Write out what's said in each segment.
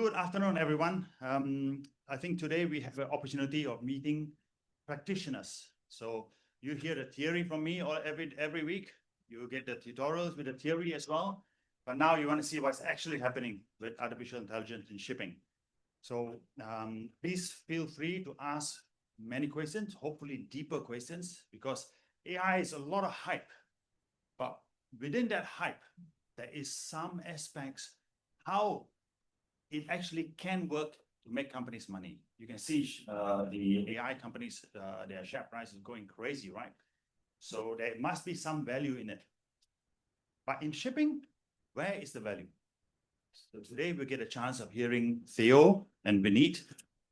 Good afternoon, everyone. I think today we have an opportunity of meeting practitioners. So you hear the theory from me every week. You get the tutorials with the theory as well. But now you want to see what's actually happening with artificial intelligence in shipping. So please feel free to ask many questions, hopefully deeper questions, because AI is a lot of hype. But within that hype, there is some aspects how it actually can work to make companies money. You can see the AI companies, their share price is going crazy, right? So there must be some value in it. But in shipping, where is the value? So today we get a chance of hearing Theo and Vineeth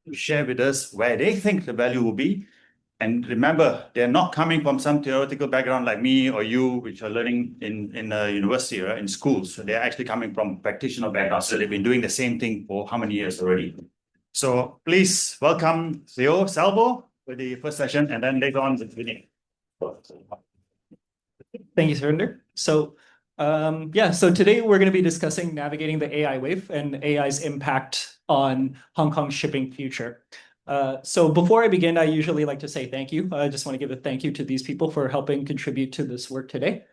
to share with us where they think the value will be. And remember, they're not coming from some theoretical background like me or you, which are learning in a university or in schools. So they're actually coming from practitioner background. So they've been doing the same thing for how many years already? So please welcome Theo Salvo for the first session, and then later on with Vineeth. Thank you, Surinder. So today we're going to be discussing navigating the AI wave and AI's impact on Hong Kong's shipping future. So before I begin, I usually like to say thank you. I just want to give a thank you to these people for helping contribute to this work today.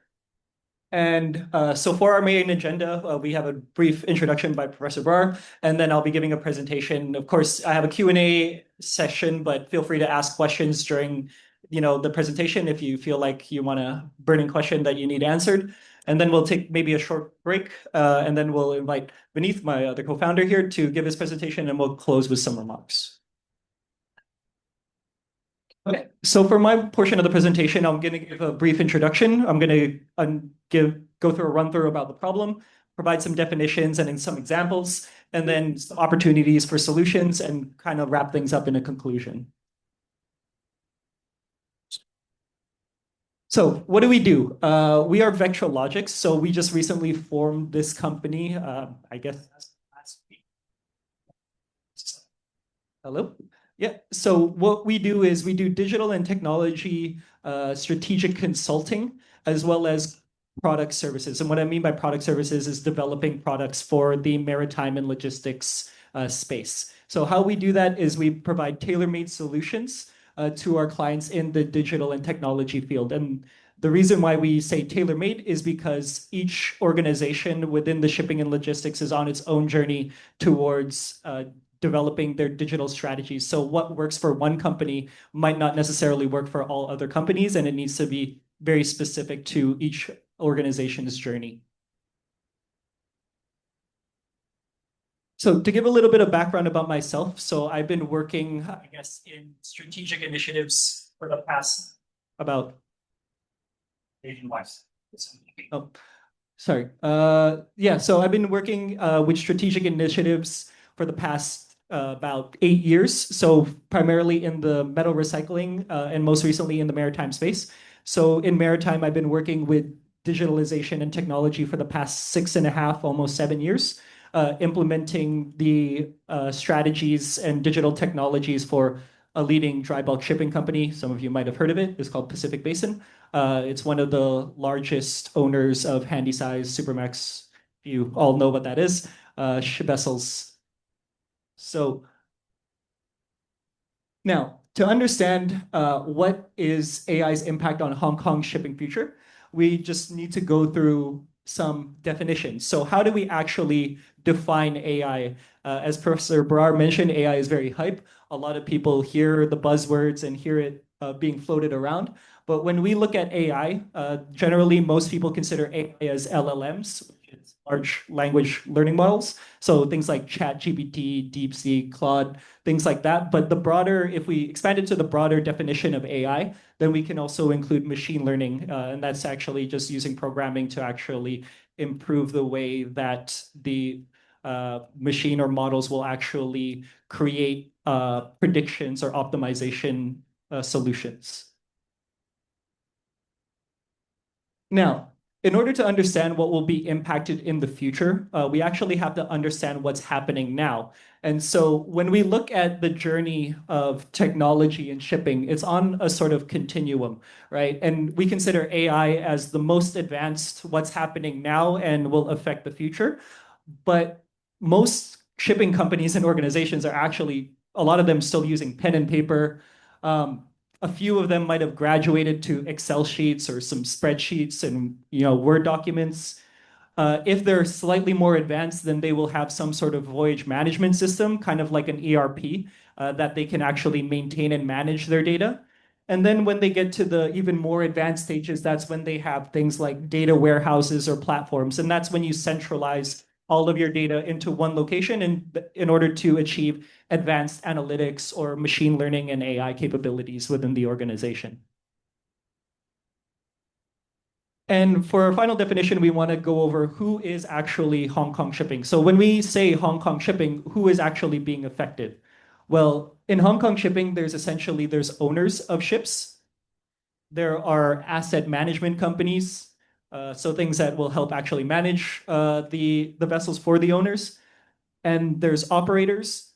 And so for our main agenda, we have a brief introduction by Professor Brrar, and then I'll be giving a presentation. Of course, I have a Q&A session, but feel free to ask questions during the presentation if you feel like you want a burning question that you need answered. And then we'll take maybe a short break, and then we'll invite Vineeth, my other co-founder here, to give his presentation, and we'll close with some remarks. Okay, so for my portion of the presentation, I'm going to give a brief introduction. I'm going to go through a run-through about the problem, provide some definitions and some examples, and then some opportunities for solutions, and kind of wrap things up in a conclusion. So what do? We are VectraLogix. So we just recently formed this company, I guess last week. Hello? Yeah, so what we do is we do digital and technology strategic consulting, as well as product services. And what I mean by product services is developing products for the maritime and logistics space. So how we do that is we provide tailor-made solutions to our clients in the digital and technology field. And the reason why we say tailor-made is because each organization within the shipping and logistics is on its own journey towards developing their digital strategies. So what works for one company might not necessarily work for all other companies, and it needs to be very specific to each organization's journey. So to give a little bit of background about myself, so I've been working, I guess, in strategic initiatives for the past about Asian-wise. Oh, sorry. So I've been working with strategic initiatives for the past about 8 years. So primarily in the metal recycling and most recently in the maritime space. So in maritime, I've been working with digitalization and technology for the past 6.5, almost 7 years, implementing the strategies and digital technologies for a leading dry bulk shipping company. Some of you might have heard of it. It's called Pacific Basin. It's one of the largest owners of handy-size Supramax. You all know what that is, vessels. So now, to understand what is AI's impact on Hong Kong's shipping future, we just need to go through some definitions. So how do we actually define AI? As Professor Brrar mentioned, AI is very hype. A lot of people hear the buzzwords and hear it being floated around. But when we look at AI, generally most people consider AI as LLMs, which is large language learning models. So things like ChatGPT, DeepSeek, Claude, things like that. But if we expand it to the broader definition of AI, then we can also include machine learning. And that's actually just using programming to actually improve the way that the machine or models will actually create predictions or optimization solutions. Now, in order to understand what will be impacted in the future, we actually have to understand what's happening now. And so when we look at the journey of technology and shipping, it's on a sort of continuum, right? And we consider AI as the most advanced, what's happening now and will affect the future. But most shipping companies and organizations are actually, a lot of them still using pen and paper. A few of them might have graduated to Excel sheets or some spreadsheets and Word documents. If they're slightly more advanced, then they will have some sort of voyage management system, kind of like an ERP, that they can actually maintain and manage their data. And then when they get to the even more advanced stages, that's when they have things like data warehouses or platforms. And that's when you centralize all of your data into one location in order to achieve advanced analytics or machine learning and AI capabilities within the organization. And for our final definition, we want to go over who is actually Hong Kong shipping. So when we say Hong Kong shipping, who is actually being affected? Well, in Hong Kong shipping, there's owners of ships. There are asset management companies, so things that will help actually manage the vessels for the owners. And there's operators.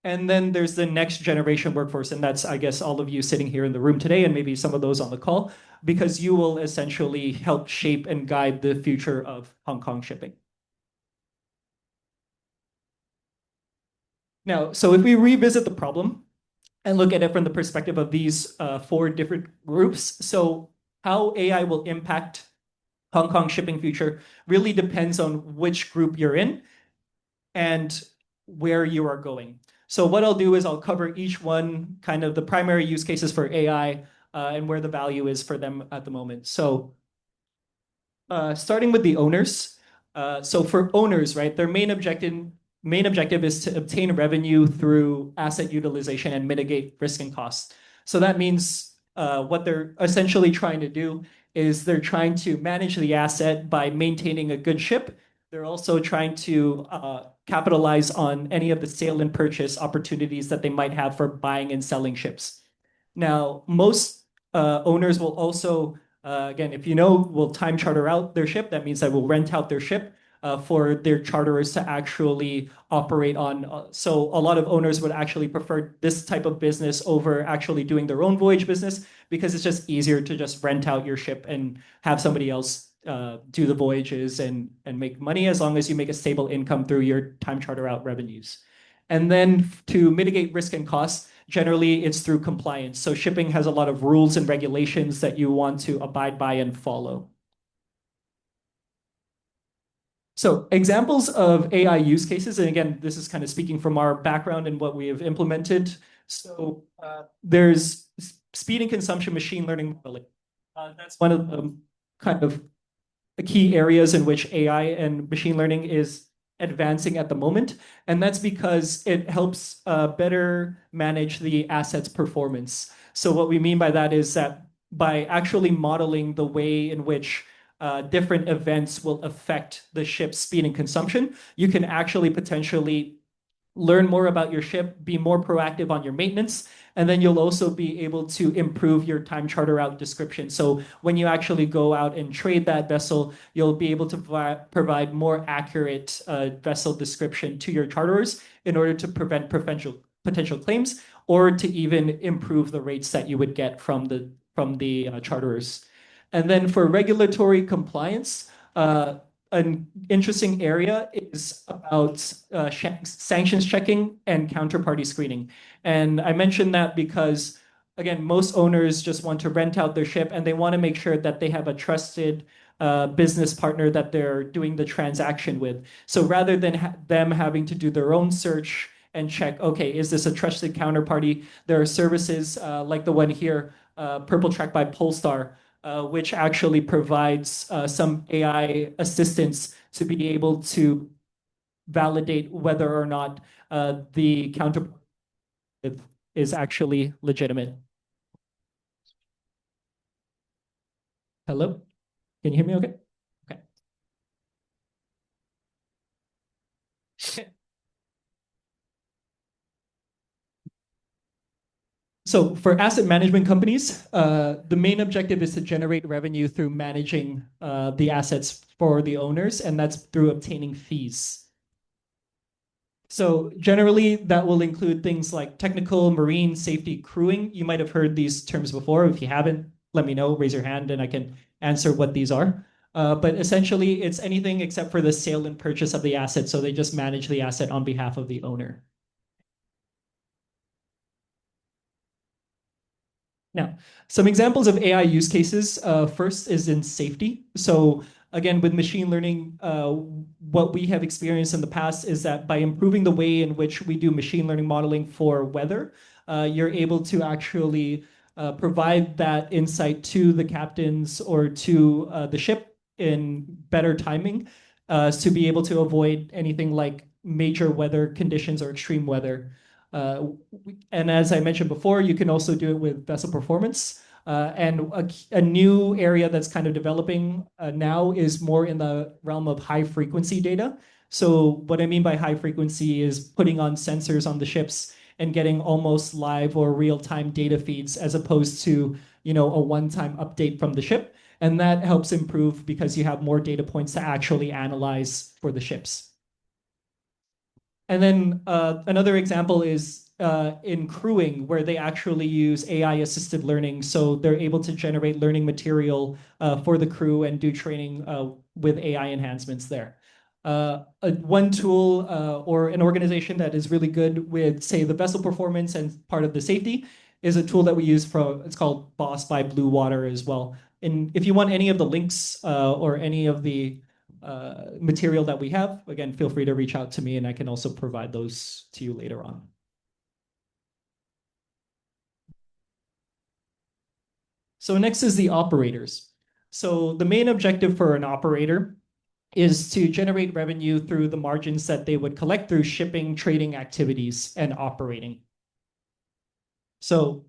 And then there's the next generation workforce, and that's, I guess, all of you sitting here in the room today, and maybe some of those on the call, because you will essentially help shape and guide the future of Hong Kong shipping. Now, so if we revisit the problem and look at it from the perspective of these four different groups, so how AI will impact Hong Kong shipping future really depends on which group you're in and where you are going. So what I'll do is I'll cover each one, kind of the primary use cases for AI and where the value is for them at the moment. So starting with the owners. So for owners, right, their main objective is to obtain revenue through asset utilization and mitigate risk and costs. So that means what they're essentially trying to do is they're trying to manage the asset by maintaining a good ship. They're also trying to capitalize on any of the sale and purchase opportunities that they might have for buying and selling ships. Now, most owners will also, again, if you know, will time charter out their ship. That means that will rent out their ship for their charterers to actually operate on. So a lot of owners would actually prefer this type of business over actually doing their own voyage business because it's just easier to just rent out your ship and have somebody else do the voyages and make money as long as you make a stable income through your time charter out revenues. And then to mitigate risk and costs, generally it's through compliance. So shipping has a lot of rules and regulations that you want to abide by and follow. So examples of AI use cases, and again, this is kind of speaking from our background and what we have implemented. So there's speed and consumption machine learning modeling. That's one of the kind of key areas in which AI and machine learning is advancing at the moment. And that's because it helps better manage the asset's performance. So what we mean by that is that by actually modeling the way in which different events will affect the ship's speed and consumption, you can actually potentially learn more about your ship, be more proactive on your maintenance, and then you'll also be able to improve your time charter out description. So when you actually go out and trade that vessel, you'll be able to provide more accurate vessel description to your charterers in order to prevent potential claims or to even improve the rates that you would get from the charterers. And then for regulatory compliance, an interesting area is about sanctions checking and counterparty screening. And I mentioned that because, again, most owners just want to rent out their ship and they want to make sure that they have a trusted business partner that they're doing the transaction with. So rather than them having to do their own search and check, okay, is this a trusted counterparty? There are services like the one here, Purple Track by Polestar, which actually provides some AI assistance to be able to validate whether or not the counterparty is actually legitimate. Hello? Can you hear me okay? Okay. So for asset management companies, the main objective is to generate revenue through managing the assets for the owners, and that's through obtaining fees. So generally, that will include things like technical, marine, safety, crewing. You might have heard these terms before. If you haven't, let me know, raise your hand, and I can answer what these are. But essentially, it's anything except for the sale and purchase of the asset. So they just manage the asset on behalf of the owner. Now, some examples of AI use cases. First is in safety. So again, with machine learning, what we have experienced in the past is that by improving the way in which we do machine learning modeling for weather, you're able to actually provide that insight to the captains or to the ship in better timing to be able to avoid anything like major weather conditions or extreme weather. And as I mentioned before, you can also do it with vessel performance. And a new area that's kind of developing now is more in the realm of high frequency data. So what I mean by high frequency is putting on sensors on the ships and getting almost live or real-time data feeds as opposed to, a one-time update from the ship. And that helps improve because you have more data points to actually analyze for the ships. And then another example is in crewing, where they actually use AI-assisted learning. So they're able to generate learning material for the crew and do training with AI enhancements there. One tool or an organization that is really good with, say, the vessel performance and part of the safety is a tool that we use it's called Boss by Blue Water as well. And if you want any of the links or any of the material that we have, again, feel free to reach out to me and I can also provide those to you later on. So next is the operators. So the main objective for an operator is to generate revenue through the margins that they would collect through shipping, trading activities, and operating. So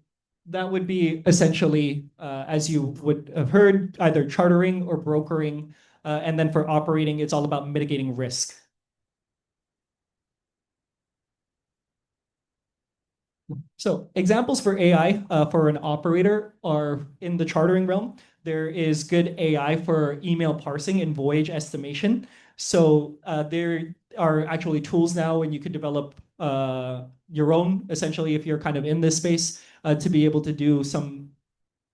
that would be essentially, as you would have heard, either chartering or brokering. And then for operating, it's all about mitigating risk. So examples for AI for an operator are in the chartering realm. There is good AI for email parsing and voyage estimation. So there are actually tools now and you could develop your own, essentially, if you're kind of in this space, to be able to do some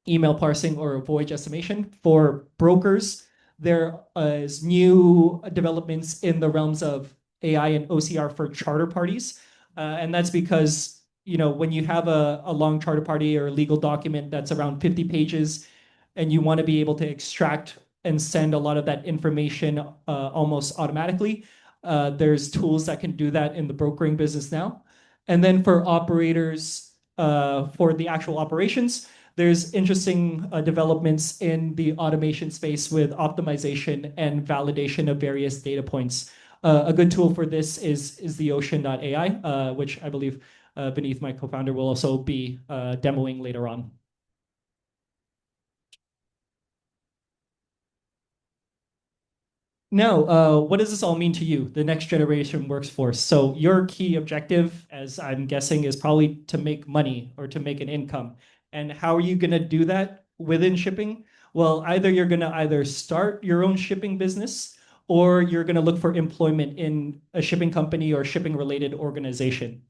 email parsing or voyage estimation. For brokers, there is new developments in the realms of AI and OCR for charter parties. And that's because when you have a long charter party or a legal document that's around 50 pages and you want to be able to extract and send a lot of that information almost automatically, there's tools that can do that in the brokering business now. And then for operators, for the actual operations, there's interesting developments in the automation space with optimization and validation of various data points. A good tool for this is the Ocean.ai, which I believe Vineeth, my co-founder, will also be demoing later on. Now, what does this all mean to you, the next generation workforce? So your key objective, as I'm guessing, is probably to make money or to make an income. And how are you going to do that within shipping? Well, either you're going to start your own shipping business or you're going to look for employment in a shipping company or shipping related organization.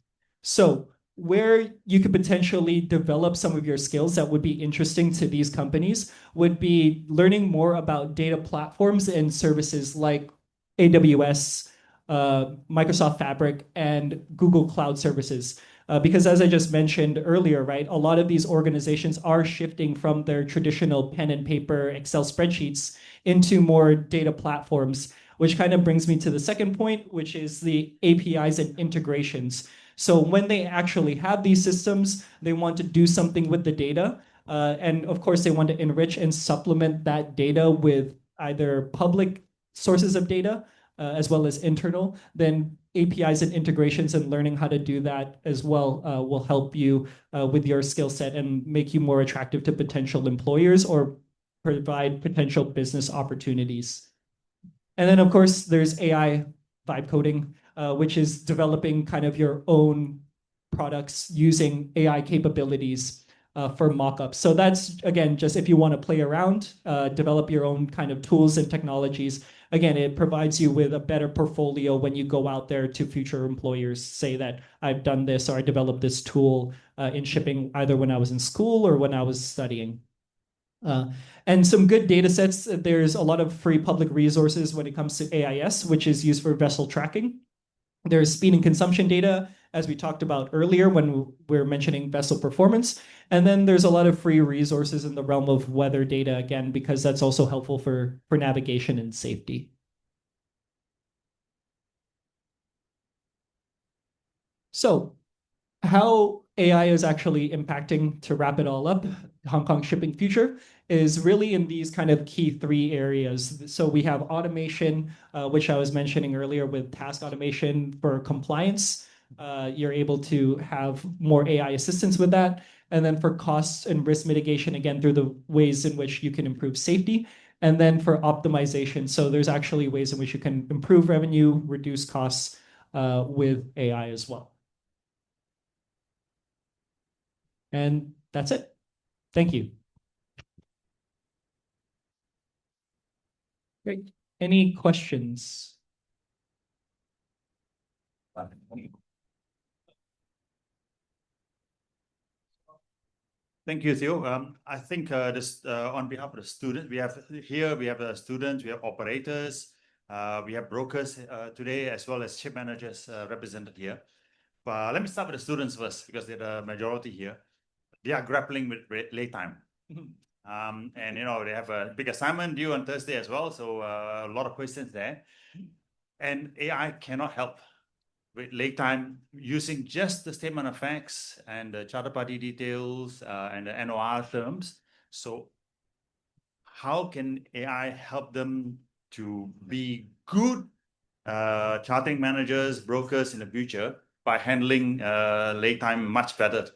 So where you could potentially develop some of your skills that would be interesting to these companies would be learning more about data platforms and services like AWS, Microsoft Fabric, and Google Cloud Services. Because as I just mentioned earlier, right, a lot of these organizations are shifting from their traditional pen and paper Excel spreadsheets into more data platforms, which kind of brings me to the second point, which is the APIs and integrations. So when they actually have these systems, they want to do something with the data. And of course, they want to enrich and supplement that data with either public sources of data as well as internal. Then APIs and integrations and learning how to do that as well will help you with your skill set and make you more attractive to potential employers or provide potential business opportunities. And then, of course, there's AI vibe coding, which is developing kind of your own products using AI capabilities for mockups. So that's, again, just if you want to play around, develop your own kind of tools and technologies. Again, it provides you with a better portfolio when you go out there to future employers, say that I've done this or I developed this tool in shipping either when I was in school or when I was studying. And some good data sets, there's a lot of free public resources when it comes to AIS, which is used for vessel tracking. There's speed and consumption data, as we talked about earlier when we're mentioning vessel performance. And then there's a lot of free resources in the realm of weather data, again, because that's also helpful for navigation and safety. So how AI is actually impacting, to wrap it all up, Hong Kong shipping future is really in these kind of key three areas. So we have automation, which I was mentioning earlier with task automation for compliance. You're able to have more AI assistance with that. And then for costs and risk mitigation, again, through the ways in which you can improve safety. And then for optimization, so there's actually ways in which you can improve revenue, reduce costs with AI as well. And that's it. Thank you. Great. Any questions? Thank you, Theo. I think this on behalf of the students, we have students, we have operators, we have brokers today, as well as ship managers represented here. But let me start with the students first, because they're the majority here. They are grappling with late time. And they have a big assignment due on Thursday as well, so a lot of questions there. And AI cannot help with late time using just the statement of facts and the charter party details and the NOR terms. So how can AI help them to be good charting managers, brokers in the future by handling late time much better?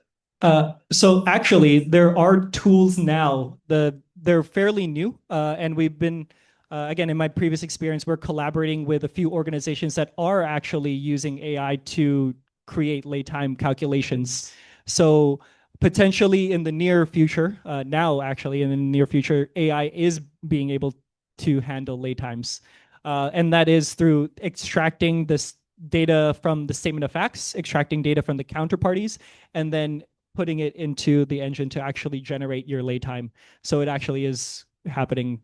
So actually, there are tools now. They're fairly new, and we've been, again, in my previous experience, we're collaborating with a few organizations that are actually using AI to create late time calculations. So potentially in the near future, now actually in the near future, AI is being able to handle late times. And that is through extracting this data from the statement of facts, extracting data from the counterparties, and then putting it into the engine to actually generate your lay time. So it actually is happening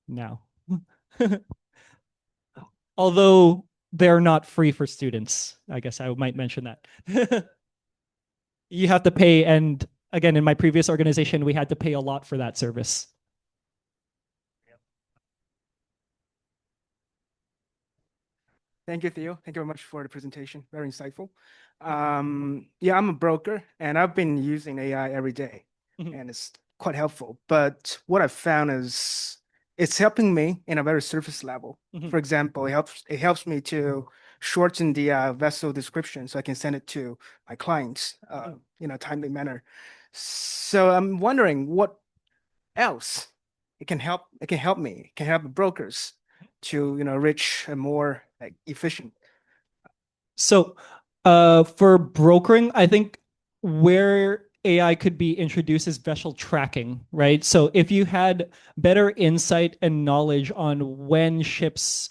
now. Although they're not free for students, I guess I might mention that. You have to pay, and again, in my previous organization, we had to pay a lot for that service. Thank you, Theo. Thank you very much for the presentation. Very insightful. Yeah, I'm a broker, and I've been using AI every day, and it's quite helpful. But what I've found is it's helping me in a very surface level. For example, it helps me to shorten the vessel description so I can send it to my clients in a timely manner. So I'm wondering what else it can help me. It can help the brokers to reach a more efficient. So for brokering, I think where AI could be introduced is vessel tracking, right? So if you had better insight and knowledge on where ships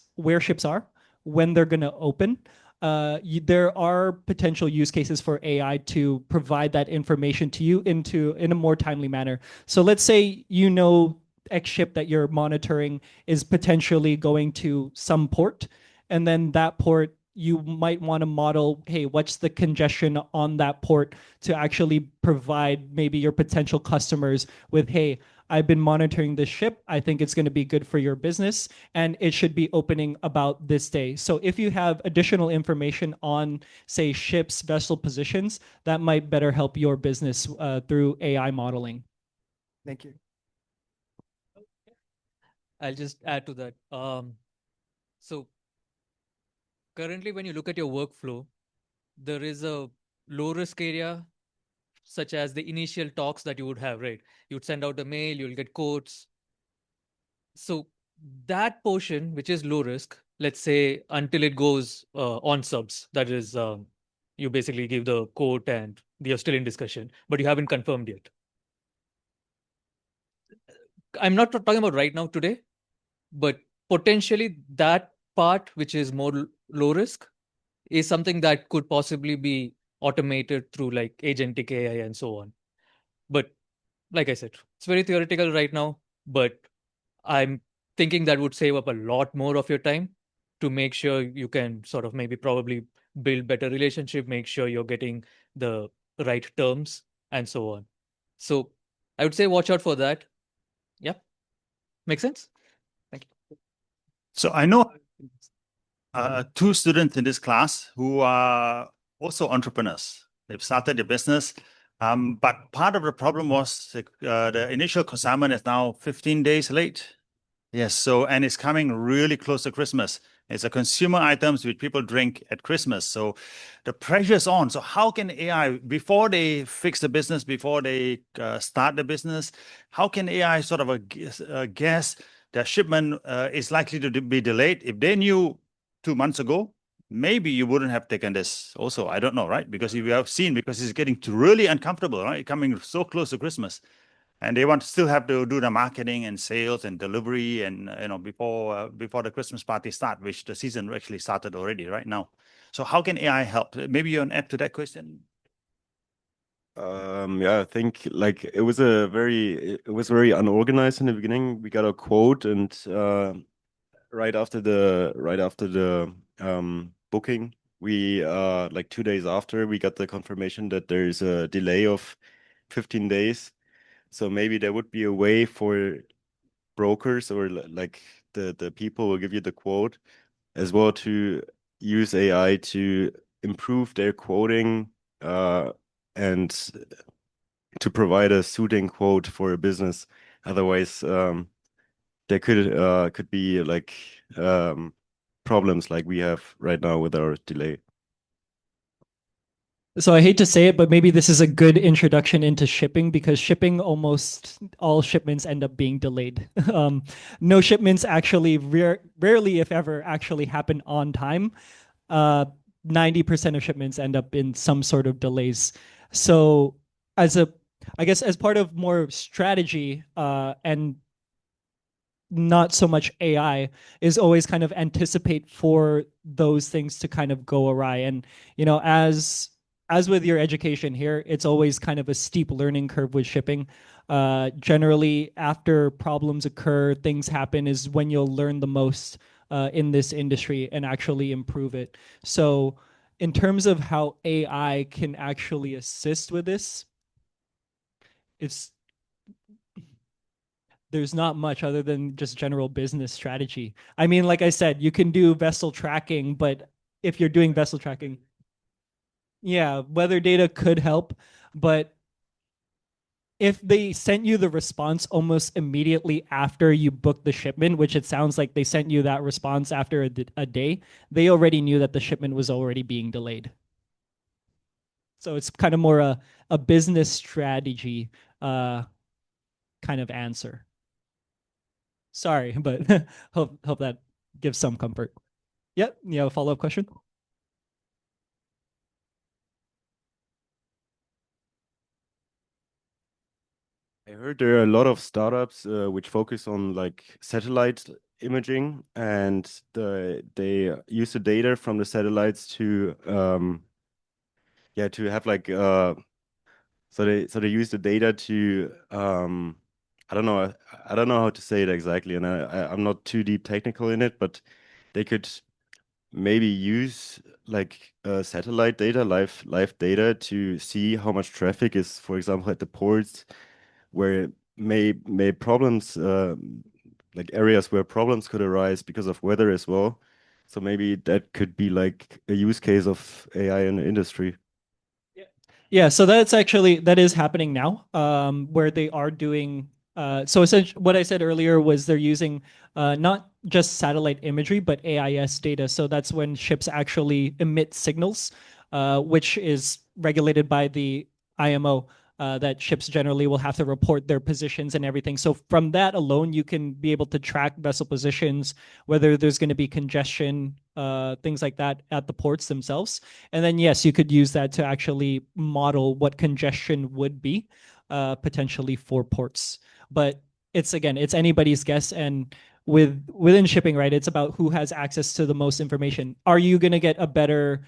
are, when they're going to open, there are potential use cases for AI to provide that information to you in a more timely manner. So let's say X ship that you're monitoring is potentially going to some port, and then that port you might want to model, hey, what's the congestion on that port to actually provide maybe your potential customers with, hey, I've been monitoring this ship. I think it's going to be good for your business, and it should be opening about this day. So if you have additional information on, say, ships, vessel positions, that might better help your business through AI modeling. Thank you. I'll just add to that. So currently, when you look at your workflow, there is a low risk area, such as the initial talks that you would have, right? You'd send out a mail, you'll get quotes. So that portion, which is low risk, let's say until it goes on subs, that is, you basically give the quote and you're still in discussion, but you haven't confirmed yet. I'm not talking about right now today, but potentially that part, which is more low risk, is something that could possibly be automated through like agentic AI and so on. But like I said, it's very theoretical right now, but I'm thinking that would save up a lot more of your time to make sure you can sort of maybe probably build better relationship, make sure you're getting the right terms and so on. So I would say watch out for that. Yeah. Make sense? Thank you. So I know two students in this class who are also entrepreneurs. They've started their business, but part of the problem was the initial consignment is now 15 days late. Yes, so and it's coming really close to Christmas. It's a consumer items which people drink at Christmas. So the pressure is on. So how can AI, before they fix the business, before they start the business, how can AI sort of guess their shipment is likely to be delayed? If they knew 2 months ago, maybe you wouldn't have taken this also. I don't know, right? Because you have seen, because it's getting really uncomfortable, right? Coming so close to Christmas. And they want to still have to do the marketing and sales and delivery and before the Christmas party start, which the season actually started already right now. So how can AI help? Maybe you want to add to that question? Yeah, I think like it was very unorganized in the beginning. We got a quote, and right after the booking, we like 2 days after, we got the confirmation that there's a delay of 15 days. So maybe there would be a way for brokers or like the people who give you the quote as well to use AI to improve their quoting and to provide a suiting quote for a business. Otherwise, there could be like problems like we have right now with our delay. So I hate to say it, but maybe this is a good introduction into shipping, because shipping, almost all shipments end up being delayed. No shipments actually rarely, if ever, actually happen on time. 90% of shipments end up in some sort of delays. So I guess as part of more strategy and not so much AI, is always kind of anticipate for those things to kind of go awry. And as with your education here, it's always kind of a steep learning curve with shipping. Generally, after problems occur, things happen, is when you'll learn the most in this industry and actually improve it. So in terms of how AI can actually assist with this, there's not much other than just general business strategy. I mean, like I said, you can do vessel tracking, but if you're doing vessel tracking, yeah, weather data could help, but if they sent you the response almost immediately after you booked the shipment, which it sounds like they sent you that response after a day, they already knew that the shipment was already being delayed. So it's kind of more a business strategy kind of answer. Sorry, but hope that gives some comfort. Yep, you have a follow-up question? I heard there are a lot of startups which focus on like satellite imaging, and they use the data from the satellites to to have like so they use the data to I don't know how to say it exactly, and I'm not too deep technical in it, but they could maybe use like satellite data, live data, to see how much traffic is, for example, at the ports where may problems like areas where problems could arise because of weather as well. So maybe that could be like a use case of AI in the industry. Yeah, so that is happening now, where they are doing. So essentially, what I said earlier was they're using not just satellite imagery, but AIS data. So that's when ships actually emit signals, which is regulated by the IMO. That ships generally will have to report their positions and everything. So from that alone, you can be able to track vessel positions, whether there's going to be congestion, things like that at the ports themselves. And then, yes, you could use that to actually model what congestion would be potentially for ports. But it's anybody's guess. And within shipping, right, it's about who has access to the most information. Are you going to get a better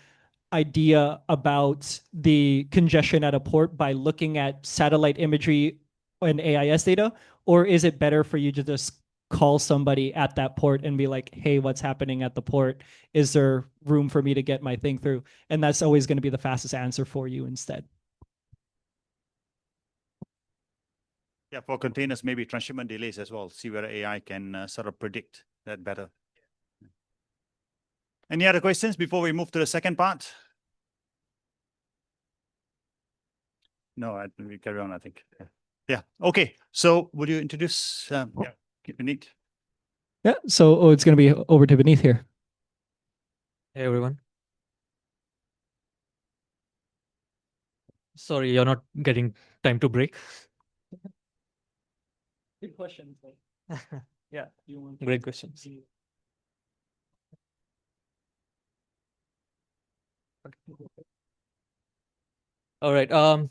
idea about the congestion at a port by looking at satellite imagery and AIS data, or is it better for you to just call somebody at that port and be like, hey, what's happening at the port? Is there room for me to get my thing through? And that's always going to be the fastest answer for you instead. Yeah, for containers, maybe transshipment delays as well. See whether AI can sort of predict that better. Any other questions before we move to the second part? No, we carry on, I think. Yeah. Okay. So would you introduce, Vineeth? Yeah. So it's going to be over to Vineeth here. Hey, everyone. Sorry, you're not getting time to break. Good question. Yeah, great questions. All right.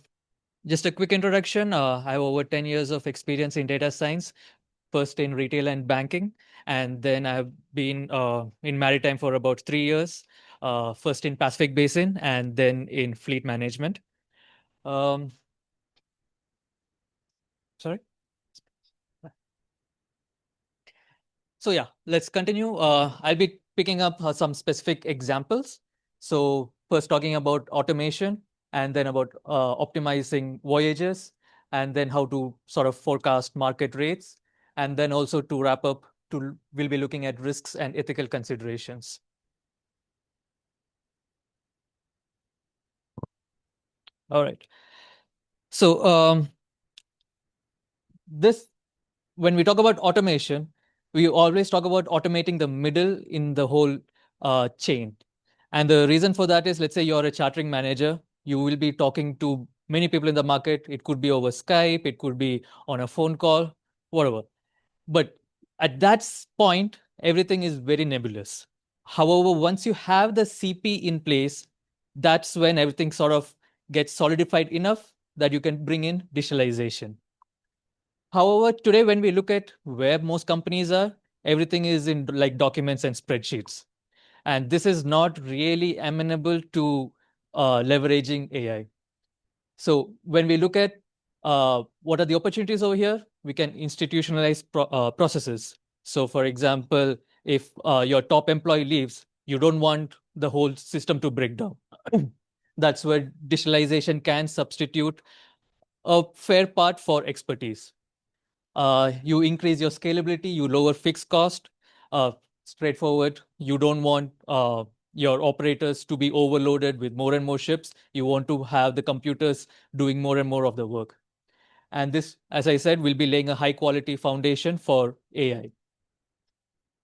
Just a quick introduction. I have over 10 years of experience in data science, first in retail and banking, and then I've been in maritime for about 3 years, first in Pacific Basin and then in fleet management. Sorry. So yeah, let's continue. I'll be picking up some specific examples. So first talking about automation, and then about optimizing voyages, and then how to sort of forecast market rates. And then also to wrap up, we'll be looking at risks and ethical considerations. All right. So when we talk about automation, we always talk about automating the middle in the whole chain. And the reason for that is, let's say you're a chartering manager, you will be talking to many people in the market. It could be over Skype, it could be on a phone call, whatever. But at that point, everything is very nebulous. However, once you have the CP in place, that's when everything sort of gets solidified enough that you can bring in digitalization. However, today when we look at where most companies are, everything is in like documents and spreadsheets. And this is not really amenable to leveraging AI. So when we look at what are the opportunities over here, we can institutionalize processes. So for example, if your top employee leaves, you don't want the whole system to break down. That's where digitalization can substitute a fair part for expertise. You increase your scalability, you lower fixed cost. Straightforward, you don't want your operators to be overloaded with more and more ships. You want to have the computers doing more and more of the work. And this, as I said, will be laying a high quality foundation for AI.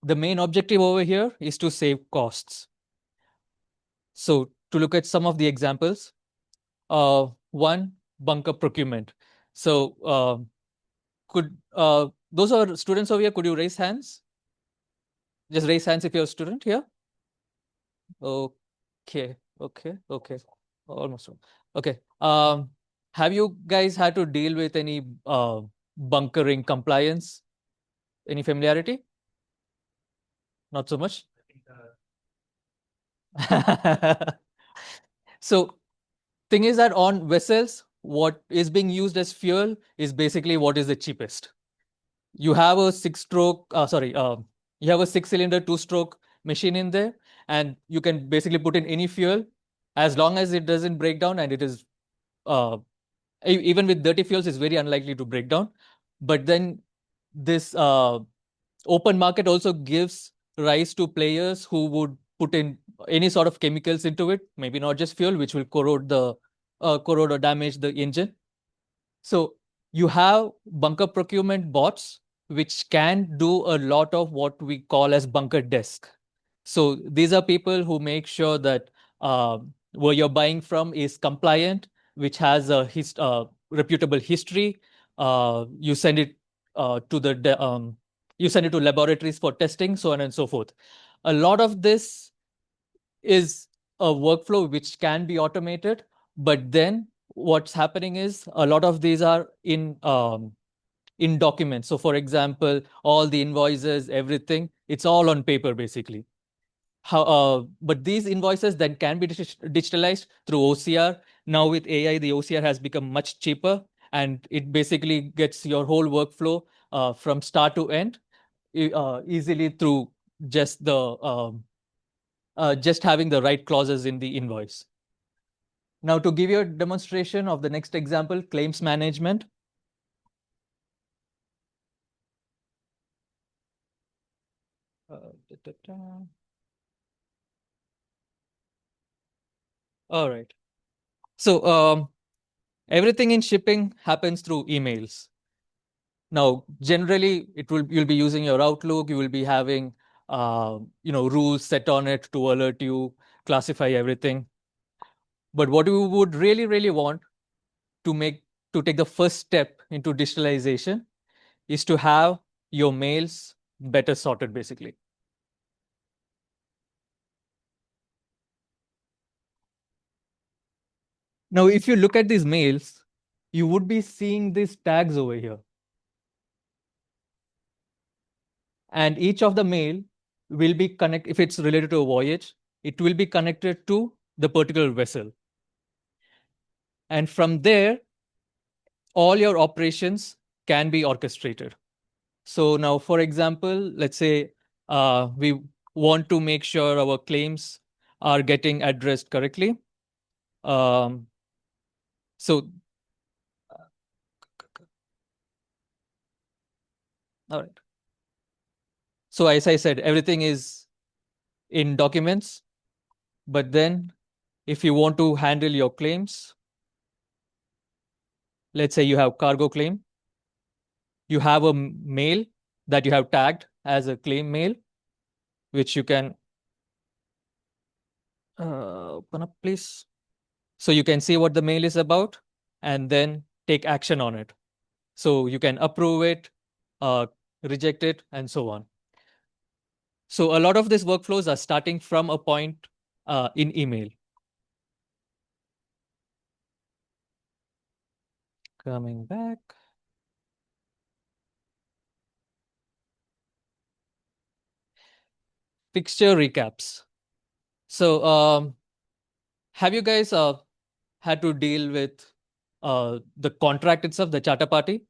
The main objective over here is to save costs. So to look at some of the examples, one, bunker procurement. So could those are students over here, could you raise hands? Just raise hands if you're a student here. Okay. Almost. Okay. Have you guys had to deal with any bunkering compliance? Any familiarity? Not so much. So, thing is that on vessels, what is being used as fuel is basically what is the cheapest. You have a you have a 6-cylinder 2-stroke machine in there, and you can basically put in any fuel as long as it doesn't break down, and it is even with dirty fuels is very unlikely to break down. But then this open market also gives rise to players who would put in any sort of chemicals into it, maybe not just fuel, which will corrode or damage the engine. So you have bunker procurement bots, which can do a lot of what we call as bunker desk. So these are people who make sure that where you're buying from is compliant, which has a reputable history. You send it you send it to laboratories for testing, so on and so forth. A lot of this is a workflow which can be automated, but then what's happening is a lot of these are in documents. So for example, all the invoices, everything, it's all on paper basically. But these invoices then can be digitalized through OCR. Now with AI, the OCR has become much cheaper, and it basically gets your whole workflow from start to end easily through just just having the right clauses in the invoice. Now, to give you a demonstration of the next example, claims management. All right. So everything in shipping happens through emails. Now, generally, you'll be using your Outlook. You will be having rules set on it to alert you, classify everything. But what you would really, really want to take the first step into digitalization is to have your mails better sorted, basically. Now, if you look at these mails, you would be seeing these tags over here. And each of the mail will be connected, if it's related to a voyage, it will be connected to the particular vessel. And from there, all your operations can be orchestrated. So now, for example, let's say we want to make sure our claims are getting addressed correctly. So, all right. So as I said, everything is in documents, but then if you want to handle your claims, let's say you have cargo claim, you have a mail that you have tagged as a claim mail, which you can open up, please. So you can see what the mail is about and then take action on it. So you can approve it, reject it, and so on. So a lot of these workflows are starting from a point in email. Coming back. Fixture recaps. So have you guys had to deal with the contract itself, the charter party?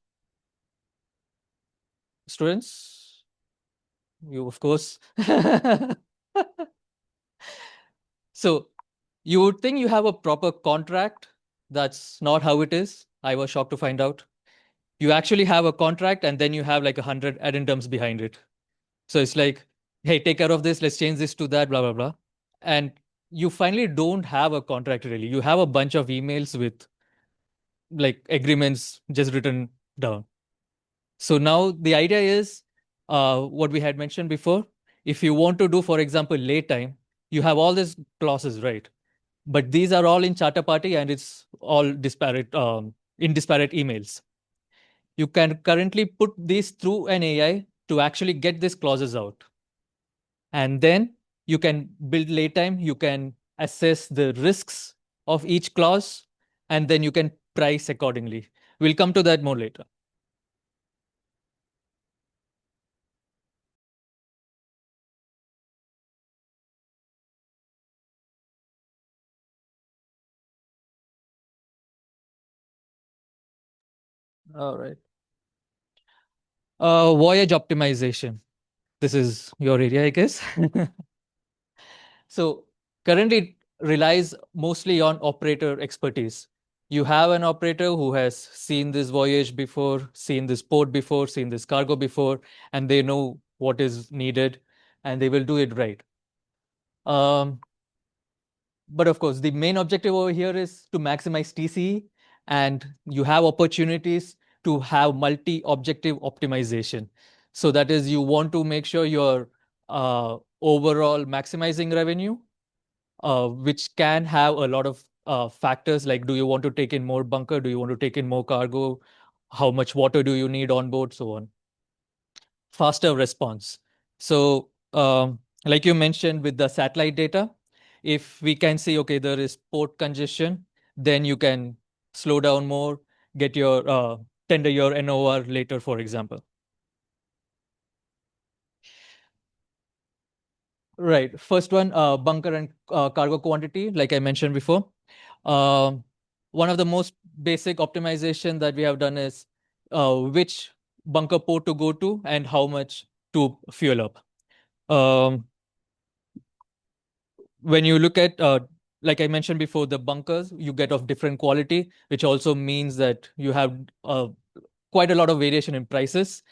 Students? You, of course. So you would think you have a proper contract. That's not how it is. I was shocked to find out. You actually have a contract and then you have like 100 addendums behind it. So it's like, hey, take care of this, let's change this to that, blah, blah, blah. And you finally don't have a contract really. You have a bunch of emails with like agreements just written down. So now the idea is what we had mentioned before. If you want to do, for example, late time, you have all these clauses, right? But these are all in charter party and it's all disparate in disparate emails. You can currently put these through an AI to actually get these clauses out. And then you can build late time, you can assess the risks of each clause, and then you can price accordingly. We'll come to that more later. All right. Voyage optimization. This is your area, I guess. So currently it relies mostly on operator expertise. You have an operator who has seen this voyage before, seen this port before, seen this cargo before, and they know what is needed and they will do it right. But of course, the main objective over here is to maximize TCE, and you have opportunities to have multi-objective optimization. So that is, you want to make sure you're overall maximizing revenue, which can have a lot of factors like, do you want to take in more bunker? Do you want to take in more cargo? How much water do you need on board? So on. Faster response. So like you mentioned with the satellite data, if we can see, okay, there is port congestion, then you can slow down more, get your tender your NOR later, for example. Right. First one, bunker and cargo quantity, like I mentioned before. One of the most basic optimization that we have done is which bunker port to go to and how much to fuel up. When you look at, like I mentioned before, the bunkers you get of different quality, which also means that you have quite a lot of variation in prices.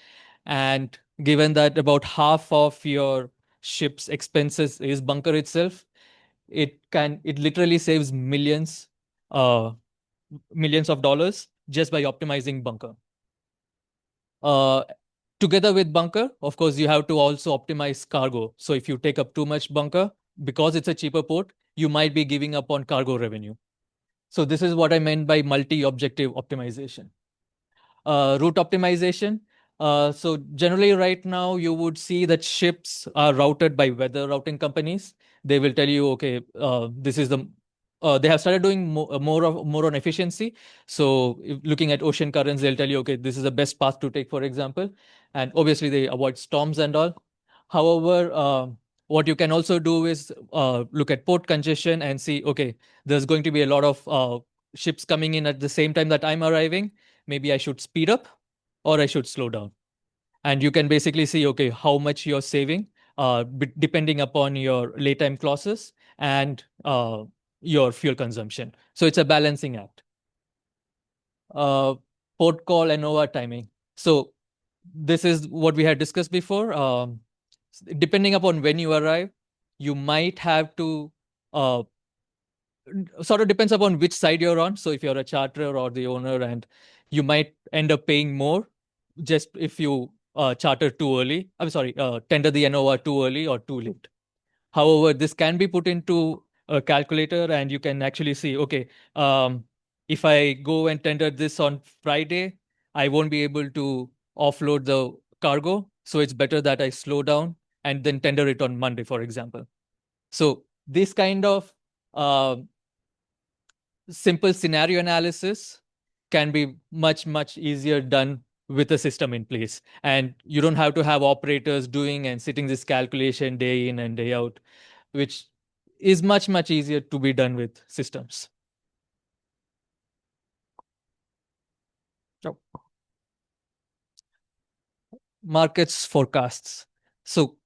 And given that about half of your ship's expenses is bunker itself, it literally saves uh, millions of dollars just by optimizing bunker. Uh, Together with bunker, of course, you have to also optimize cargo. So if you take up too much bunker, because it's a cheaper port, you might be giving up on cargo revenue. So this is what I meant by multi-objective optimization. Route optimization. So generally right now you would see that ships are routed by weather routing companies. They will tell you, okay, this is they have started doing more on efficiency. So if looking at ocean currents, they'll tell you, okay, this is the best path to take, for example. And obviously they avoid storms and all. However, what you can also do is look at port congestion and see, okay, there's going to be a lot of ships coming in at the same time that I'm arriving. Maybe I should speed up or I should slow down. And you can basically see, okay, how much you're saving depending upon your late time clauses and your fuel consumption. So it's a balancing act. Port call and over timing. So this is what we had discussed before. Depending upon when you arrive, you might have to sort of depends upon which side you're on. So if you're a charterer or the owner, and you might end up paying more just if you charter too early. I'm sorry, tender the NOR too early or too late. However, this can be put into a calculator and you can actually see, okay, if I go and tender this on Friday, I won't be able to offload the cargo. So it's better that I slow down and then tender it on Monday, for example. So this kind of simple scenario analysis can be much easier done with a system in place, and you don't have to have operators doing and sitting this calculation day in and day out, which is much easier to be done with systems. Oh. Markets forecasts. So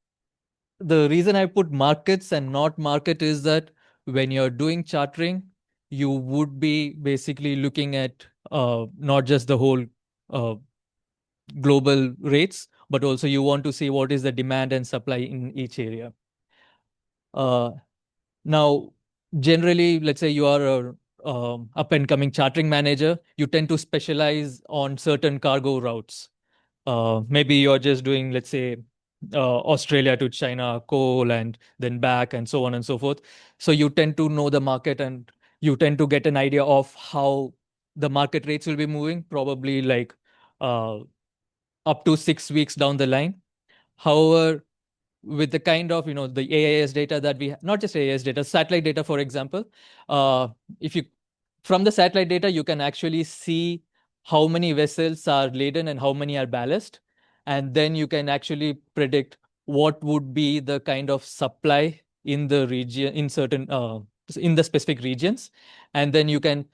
the reason I put markets and not market is that when you're doing chartering, you would be basically looking at not just the whole uh, global rates, but also you want to see what is the demand and supply in each area. Now, generally, let's say you are a up and coming chartering manager, you tend to specialize on certain cargo routes. Maybe you're just doing, let's say, Australia to China, coal, and then back, and so on and so forth. So you tend to know the market and you tend to get an idea of how the market rates will be moving, probably like uh, up to 6 weeks down the line. However, with the kind of the AIS data that we not just AIS data, satellite data, for example, if you from the satellite data you can actually see how many vessels are laden and how many are ballast, and then you can actually predict what would be the kind of supply in the region in certain in the specific regions, and then you can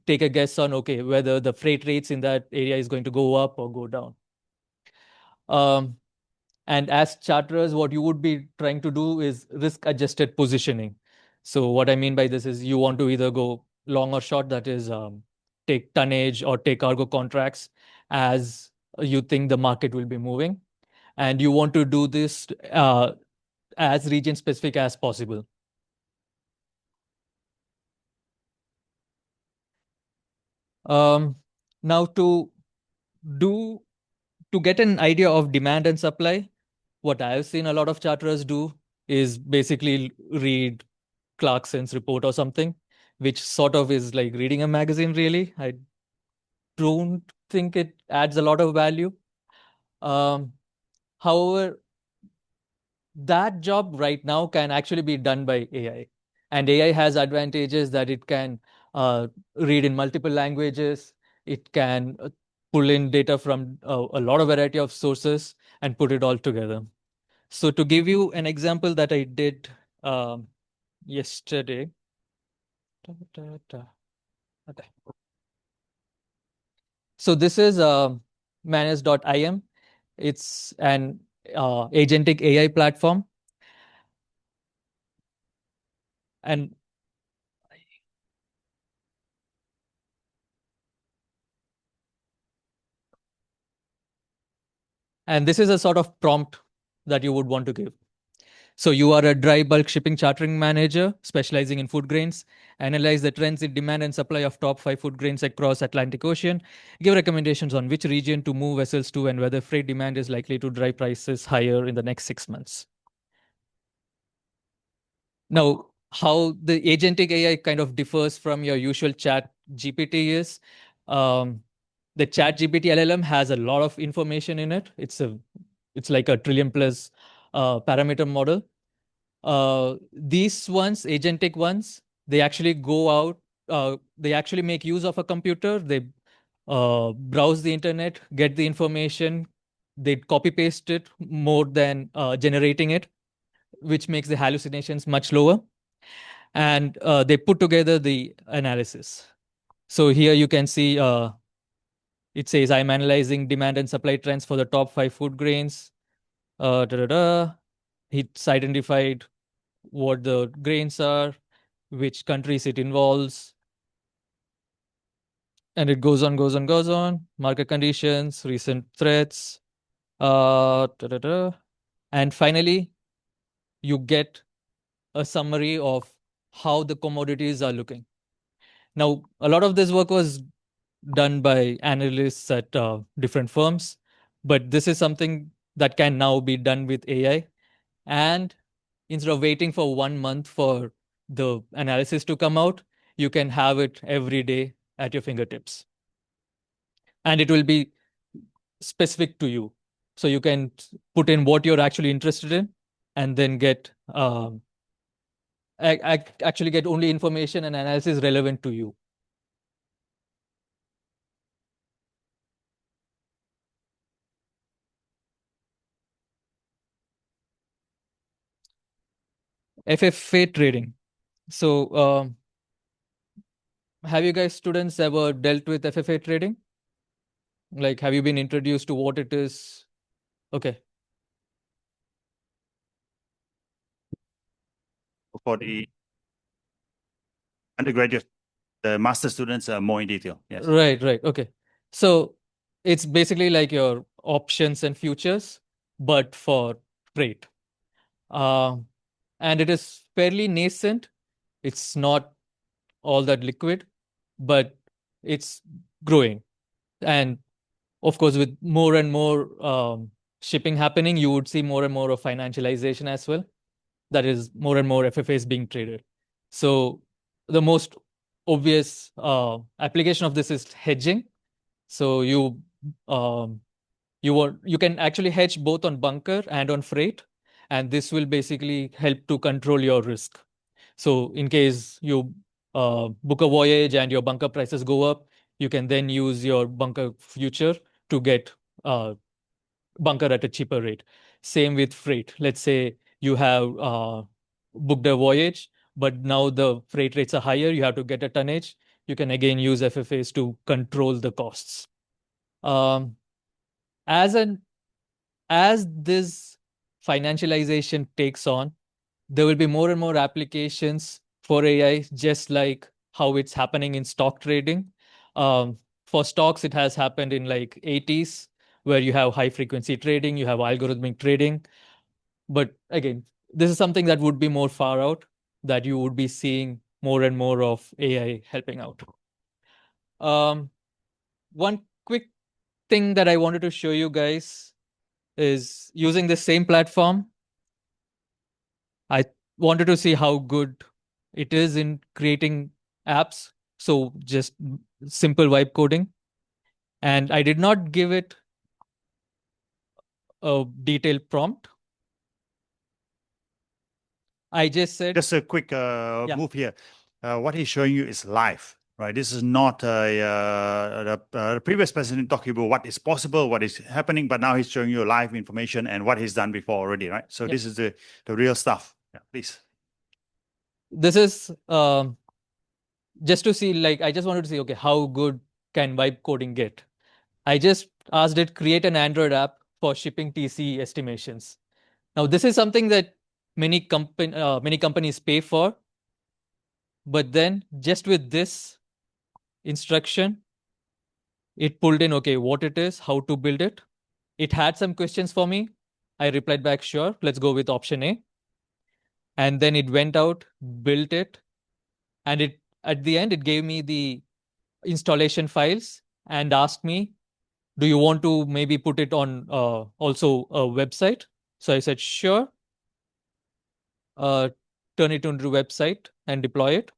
take a guess on okay whether the freight rates in that area is going to go up or go down. And as charterers, what you would be trying to do is risk adjusted positioning. So what I mean by this is you want to either go long or short, that is take tonnage or take cargo contracts as you think the market will be moving. And you want to do this as region specific as possible. Now do to get an idea of demand and supply, what I've seen a lot of charterers do is basically read Clarkson's report or something, which sort of is like reading a magazine, really. I don't think it adds a lot of value. However, that job right now can actually be done by AI. And AI has advantages that it can read in multiple languages. It can pull in data from a lot of variety of sources and put it all together. So to give you an example that I did yesterday. Okay. So this is manage.im. It's an agentic AI platform. And this is a sort of prompt that you would want to give. So you are a dry bulk shipping chartering manager specializing in food grains. Analyze the trends in demand and supply of top 5 food grains across Atlantic Ocean. Give recommendations on which region to move vessels to and whether freight demand is likely to drive prices higher in the next 6 months. Now, how the agentic AI kind of differs from your usual chat GPT is the chat GPT LLM has a lot of information in it. It's like a trillion plus parameter model. These ones, agentic ones, they actually go out, they actually make use of a computer, they browse the internet, get the information, they copy paste it more than generating it, which makes the hallucinations much lower. And they put together the analysis. So here you can see it says, I'm analyzing demand and supply trends for the top 5 food grains. It's identified what the grains are, which countries it involves. And it goes on, goes on, goes on. Market conditions, recent threats. And finally, you get a summary of how the commodities are looking. Now, a lot of this work was done by analysts at different firms, but this is something that can now be done with AI. And instead of waiting for 1 month for the analysis to come out, you can have it every day at your fingertips. And it will be specific to you. So you can put in what you're actually interested in and then get actually get only information and analysis relevant to you. FFA trading. So have you guys students ever dealt with FFA trading? Like, have you been introduced to what it is? Okay. For the undergraduate, the master students are more in detail. Yes. Right, right. Okay. So it's basically like your options and futures, but for freight. And it is fairly nascent. It's not all that liquid, but it's growing. And of course, with more and more shipping happening, you would see more and more of financialization as well. That is, more and more FFAs being traded. So the most obvious application of this is hedging. So you can actually hedge both on bunker and on freight, and this will basically help to control your risk. So in case you book a voyage and your bunker prices go up, you can then use your bunker future to get bunker at a cheaper rate. Same with freight. Let's say you have booked a voyage, but now the freight rates are higher, you have to get a tonnage. You can again use FFAs to control the costs. As this financialization takes on, there will be more and more applications for AI, just like how it's happening in stock trading. For stocks, it has happened in like 80s, where you have high frequency trading, you have algorithmic trading. But again, this is something that would be more far out, that you would be seeing more and more of AI helping out. One quick thing that I wanted to show you guys is using the same platform. I wanted to see how good it is in creating apps. So just simple vibe coding. And I did not give it a detailed prompt. I just said, Just a quick move here. What he's showing you is live, right? This is not the previous president talking about what is possible, what is happening, but now he's showing you live information and what he's done before already, right? So this is the real stuff. Yeah, please. This is just to see, like, I just wanted to see, okay, how good can vibe coding get? I just asked it create an Android app for shipping TC estimations. Now, this is something that many companies pay for, but then just with this instruction, it pulled in, okay, what it is, how to build it. It had some questions for me. I replied back, sure, let's go with option A. And then it went out, built it, and it at the end, it gave me the installation files and asked me, do you want to maybe put it on also a website? So I said, sure. Turn it into a website and deploy it.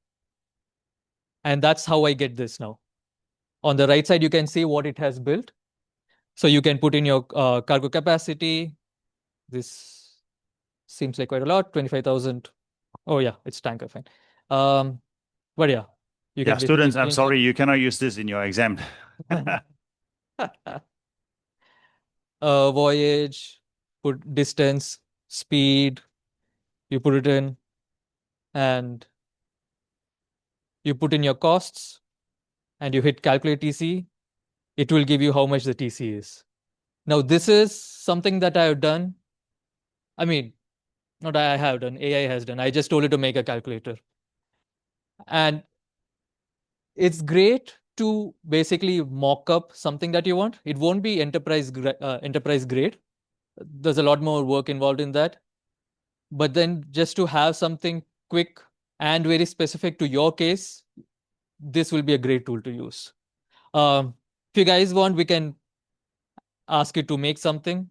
And that's how I get this now. On the right side, you can see what it has built. So you can put in your cargo capacity. This seems like quite a lot, 25,000. Oh yeah, it's tanker, fine. But yeah, you Yeah, can students, I'm change sorry, you cannot use this in your exam. voyage, put distance, speed, you put it in, and you put in your costs, and you hit calculate TC. It will give you how much the TC is. Now, this is something that I have done. I mean, not I have done, AI has done. I just told it to make a calculator. And it's great to basically mock up something that you want. It won't be enterprise grade. There's a lot more work involved in that. But then just to have something quick and very specific to your case, this will be a great tool to use. If you guys want, we can ask it to make something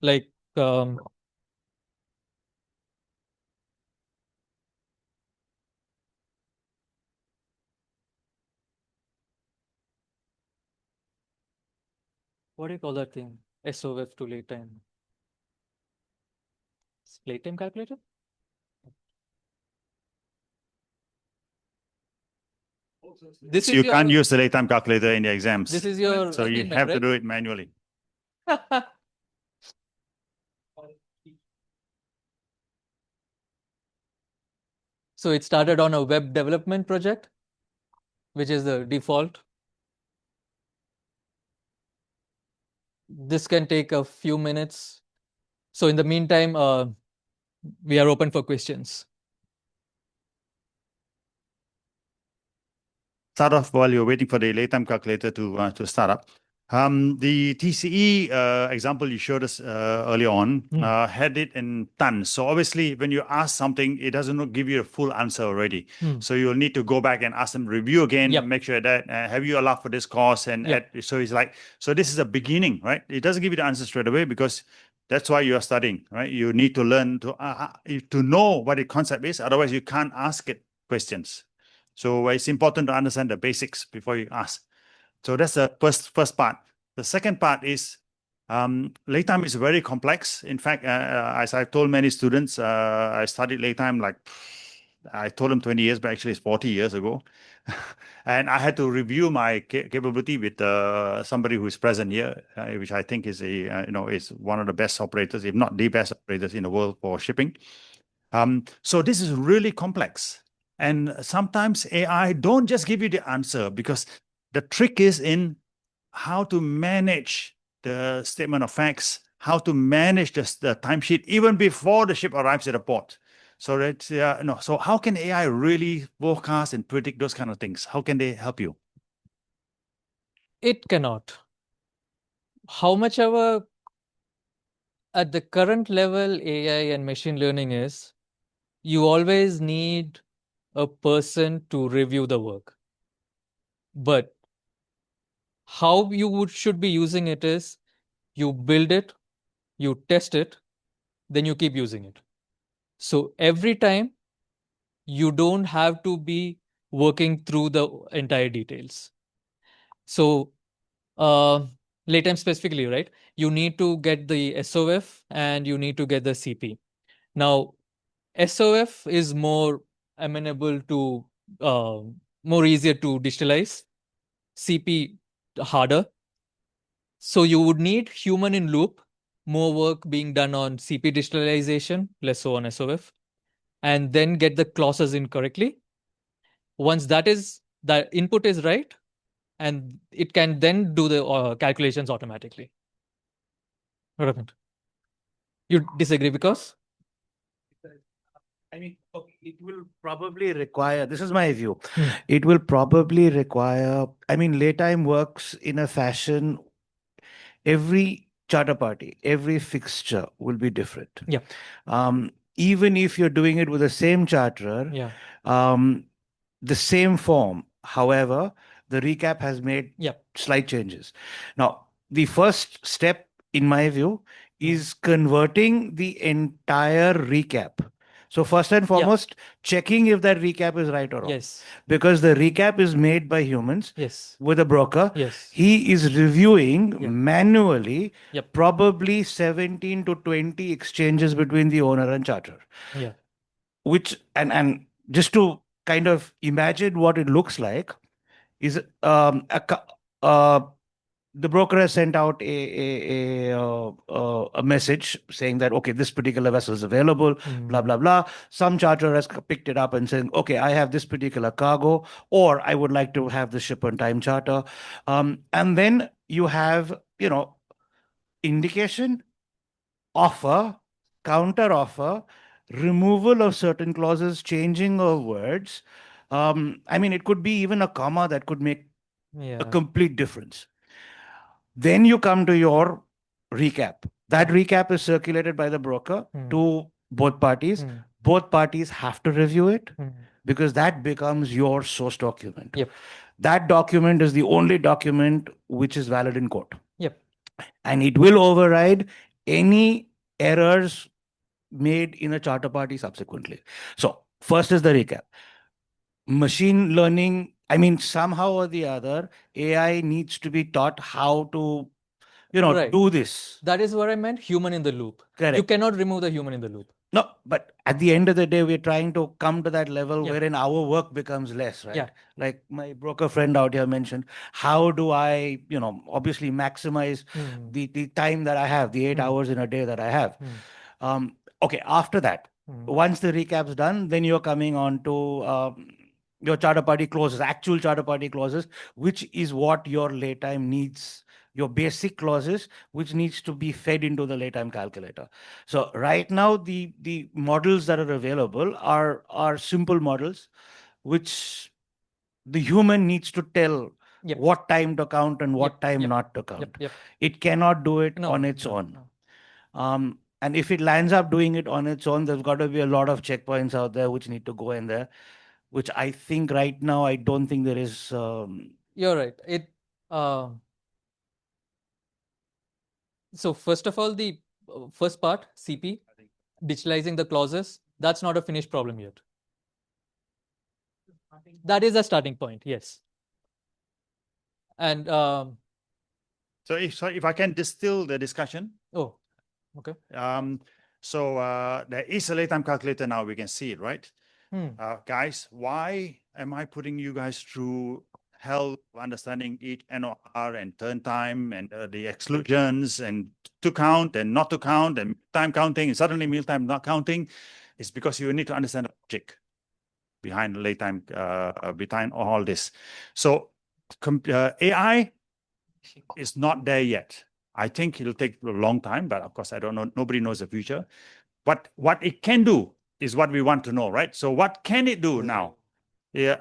like what do you call that thing? SOF to late time. Late time calculator? This is You your, can't use the late time calculator in the exams. This is your So you assignment, have to right? do it manually. So it started on a web development project, which is the default. This can take a few minutes. So in the meantime, we are open for questions. Start off while you're waiting for the late time calculator to start up. The TCE example you showed us earlier on had it in tons. So obviously, when you ask something, it doesn't give you a full answer already. So you'll need to go back and ask them review again, Yep. make sure that have you allowed for this course and Yep. so it's like this is a beginning, right? It doesn't give you the answer straight away because that's why you are studying, right? You need to learn to know what the concept is. Otherwise, you can't ask it questions. So it's important to understand the basics before you ask. So that's the first part. The second part is late time is very complex. In fact, as I've told many students, I studied late time like I told them 20 years, but actually it's 40 years ago. And I had to review my capability with somebody who is present here, which I think is is one of the best operators, if not the best operators in the world for shipping. So this is really complex. And sometimes AI don't just give you the answer because the trick is in how to manage the statement of facts, how to manage the timesheet even before the ship arrives at the port. So that so how can AI really forecast and predict those kind of things? How can they help you? It cannot. How much ever at the current level AI and machine learning is, you always need a person to review the work. But how you should be using it is you build it, you test it, then you keep using it. So every time you don't have to be working through the entire details. So late time specifically, right? You need to get the SOF and you need to get the CP. Now, SOF is more amenable to more easier to digitalize, CP harder. So you would need human in loop, more work being done on CP digitalization, less so on SOF, and then get the clauses in correctly. Once that input is right, and it can then do the calculations automatically. Relevant. You disagree because? I mean, okay, it will probably require, this is my view, Hmm. it will probably require, I mean, laytime works in a fashion, every charter party, every fixture will be different. Yeah. Even if you're doing it with the same charterer, Yeah. the same form, however, the recap has made Yeah. slight changes. Now, the first step, in my view, is converting the entire recap. So first and foremost, checking if that recap is right or wrong. Yes. Because the recap is made by humans Yes. with a broker. Yes. He is reviewing Yeah. manually Yep. probably 17 to 20 exchanges between the owner and charter. Yeah. Which, and just to kind of imagine what it looks like, is the broker has sent out a message saying that, okay, this particular vessel is available, blah blah blah. Some charter has picked it up and saying, okay, I have this particular cargo, or I would like to have the ship on time charter. And then you have, indication, offer, counter offer, removal of certain clauses, changing of words. I mean, it could be even a comma that could make a complete difference. Then you come to your recap. That recap is circulated by the broker to both parties. Both parties have to review it because that becomes your source document. Yep. That document is the only document which is valid in court. Yep. And it will override any errors made in a charter party subsequently. So first is the recap. Machine learning, I mean, somehow or the other, AI needs to be taught how to, Right. do this. That is what I meant, human in the loop. Correct. You cannot remove the human in the loop. No, but at the end of the day, we're trying to come to that level Yeah. wherein our work becomes less, right? Yeah. Like my broker friend out here mentioned, how do I, obviously maximize the time that I have, the 8 hours in a day that I have. Okay, after that, once the recap's done, then you're coming on to your charter party clauses, actual charter party clauses, which is what your laytime needs, your basic clauses, which needs to be fed into the laytime calculator. So right now, the models that are available are simple models, which the human needs to tell what time to count and what time not to count. It cannot do it on its own. And if it lands up doing it on its own, there's got to be a lot of checkpoints out there which need to go in there, which I think right now, I don't think there is. You're right. So first of all, the first part, CP, digitalizing the clauses, that's not a finished problem yet. That is a starting point, yes. And So if I can distill the discussion. oh, okay. There is a laytime calculator now, we can see it, right? Guys, why am I putting you guys through hell of understanding each NOR and turn time and the exclusions and to count and not to count and time counting and suddenly meal time not counting? It's because you need to understand the logic behind laytime, behind all this. So AI is not there yet. I think it'll take a long time, but of course, I don't know. Nobody knows the future. But what it can do is what we want to know, right? So what can it do now?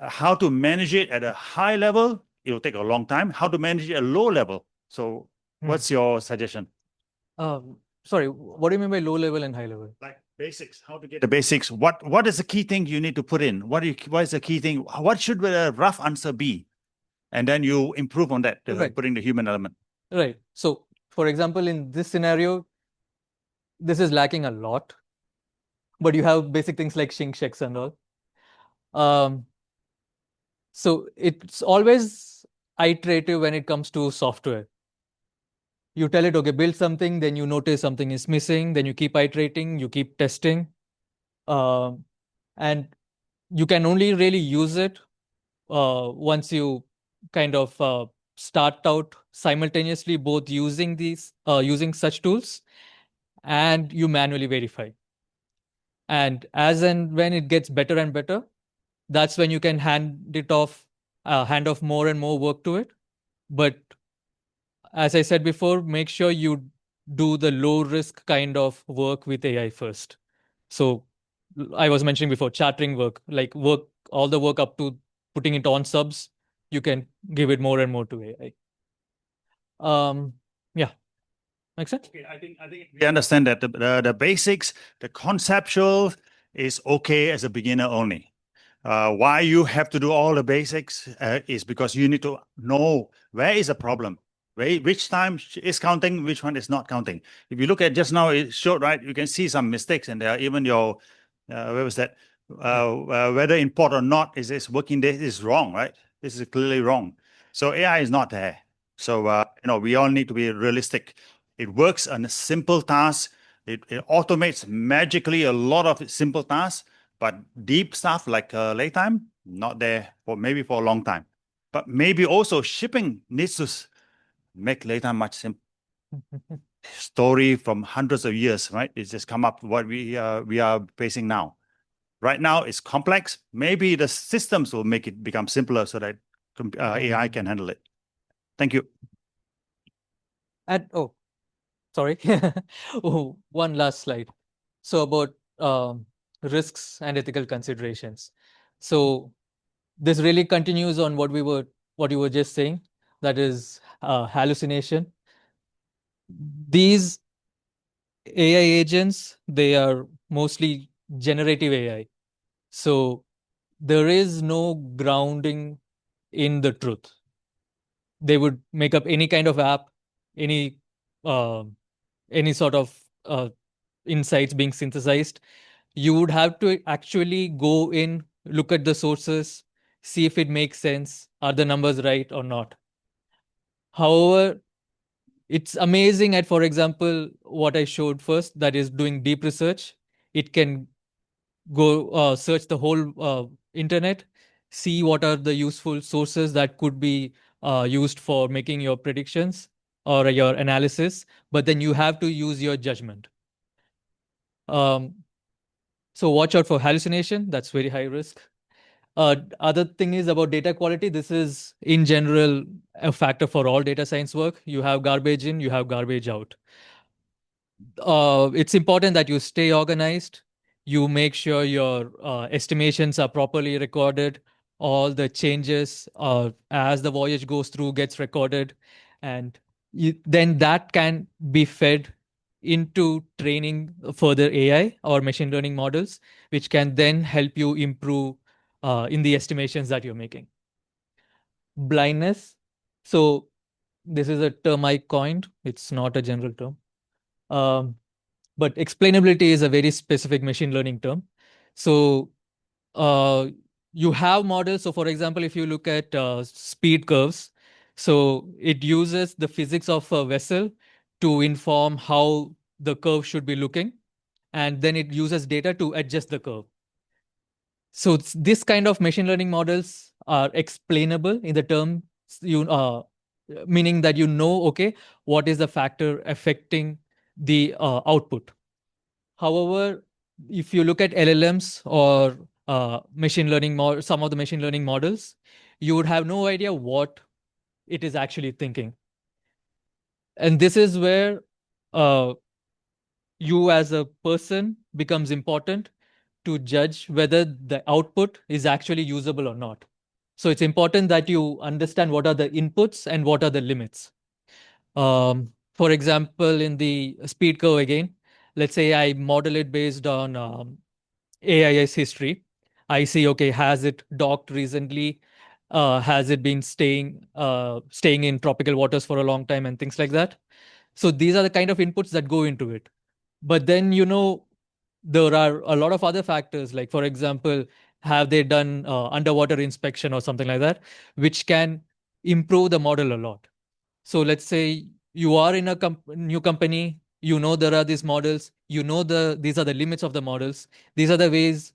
How to manage it at a high level, it'll take a long time. How to manage it at a low level? So what's your suggestion? Sorry, what do you mean by low level and high level? Like basics, how to get the basics. What is the key thing you need to put in? What is the key thing? What should a rough answer be? And then you improve on that, like putting the human element. Right. So, for example, in this scenario, this is lacking a lot, but you have basic things like shink checks and all. So it's always iterative when it comes to software. You tell it, okay, build something, then you notice something is missing, then you keep iterating, you keep testing. And you can only really use it once you kind of start out simultaneously both using using such tools and you manually verify. And as and when it gets better and better, that's when you can hand off more and more work to it. But as I said before, make sure you do the low risk kind of work with AI first. So I was mentioning before, chartering work, like work, all the work up to putting it on subs, you can give it more and more to AI. Yeah, makes sense? Okay, I think we understand that the basics, the conceptual is okay as a beginner only. Why you have to do all the basics is because you need to know where is the problem, which time is counting, which one is not counting. If you look at just now, it showed, right? You can see some mistakes, and there are even your where was that? Whether import or not is working day is wrong, right? This is clearly wrong. So AI is not there. So we all need to be realistic. It works on a simple task. It automates magically a lot of simple tasks, but deep stuff like lay time, not there for maybe for a long time. But maybe also shipping needs to make lay time much simpler. Story from hundreds of years, right? It's just come up what we are facing now. Right now, it's complex. Maybe the systems will make it become simpler so that AI can handle it. Thank you. And sorry, one last slide. So about risks and ethical considerations. So this really continues on what you were just saying. That is hallucination. These AI agents, they are mostly generative AI. So there is no grounding in the truth. They would make up any kind of app, any uh, any sort of insights being synthesized. You would have to actually go in, look at the sources, see if it makes sense. Are the numbers right or not? However, it's amazing at, for example, what I showed first, that is doing deep research. It can go search the whole internet, see what are the useful sources that could be used for making your predictions or your analysis, but then you have to use your judgment. Um, so watch out for hallucination. That's very high risk. Other thing is about data quality. This is in general a factor for all data science work. You have garbage in, you have garbage out. It's important that you stay organized. You make sure your estimations are properly recorded. All the changes as the voyage goes through gets recorded, and then that can be fed into training further AI or machine learning models, which can then help you improve in the estimations that you're making. Blindness. So this is a term I coined. It's not a general term. But explainability is a very specific machine learning term. So you have models. So for example, if you look at speed curves, so it uses the physics of a vessel to inform how the curve should be looking, and then it uses data to adjust the curve. So this kind of machine learning models are explainable in the term, meaning that okay, what is the factor affecting the output. However, if you look at LLMs or some of the machine learning models, you would have no idea what it is actually thinking. And this is where you as a person becomes important to judge whether the output is actually usable or not. So it's important that you understand what are the inputs and what are the limits. For example, in the speed curve again, let's say I model it based on AIS history. I see, okay, has it docked recently? Has it been staying in tropical waters for a long time and things like that? So these are the kind of inputs that go into it. But then, there are a lot of other factors, like, for example, have they done underwater inspection or something like that, which can improve the model a lot. So let's say you are in a new company, there are these models, these are the limits of the models. These are the ways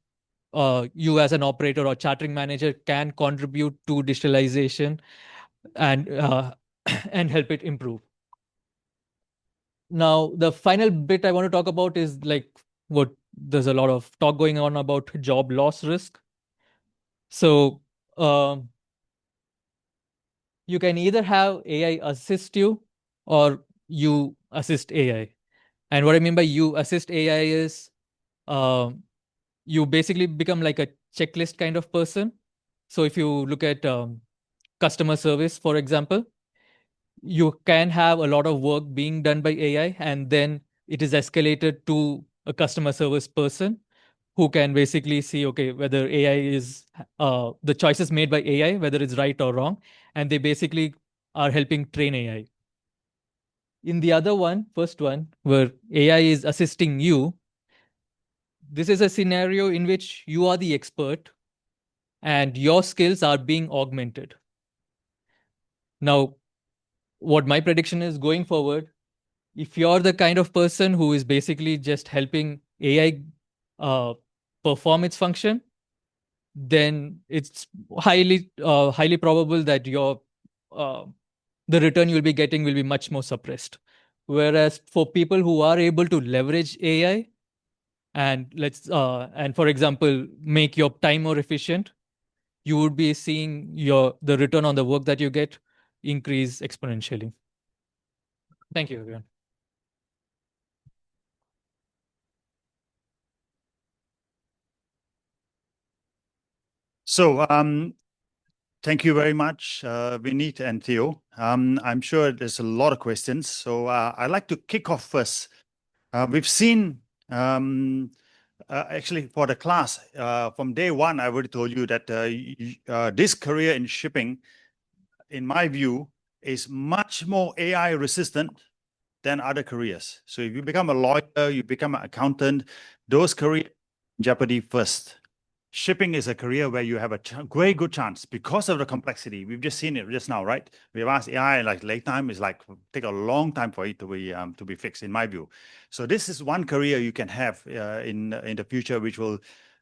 you as an operator or chartering manager can contribute to digitalization and and help it improve. Now, the final bit I want to talk about is like what there's a lot of talk going on about job loss risk. So, um, you can either have AI assist you or you assist AI. And what I mean by you assist AI is you basically become like a checklist kind of person. So if you look at customer service, for example, you can have a lot of work being done by AI, and then it is escalated to a customer service person who can basically see, okay, whether AI is the choices made by AI, whether it's right or wrong, and they basically are helping train AI. In the other one, first one, where AI is assisting you, this is a scenario in which you are the expert and your skills are being augmented. Now, what my prediction is going forward, if you're the kind of person who is basically just helping AI uh, perform its function, then it's highly probable that your the return you'll be getting will be much more suppressed. Whereas for people who are able to leverage AI and and for example make your time more efficient, you would be seeing the return on the work that you get increase exponentially. Thank you, everyone. So, thank you very much, Vineeth and Theo. I'm sure there's a lot of questions. So I'd like to kick off first. We've seen, actually for the class, from day one, I already told you that this career in shipping, in my view, is much more AI resistant than other careers. So if you become a lawyer, you become an accountant, those careers in jeopardy first. Shipping is a career where you have a very good chance because of the complexity. We've just seen it just now, right? We've asked AI, like late time is like take a long time for it to be fixed, in my view. So this is one career you can have in the future, which will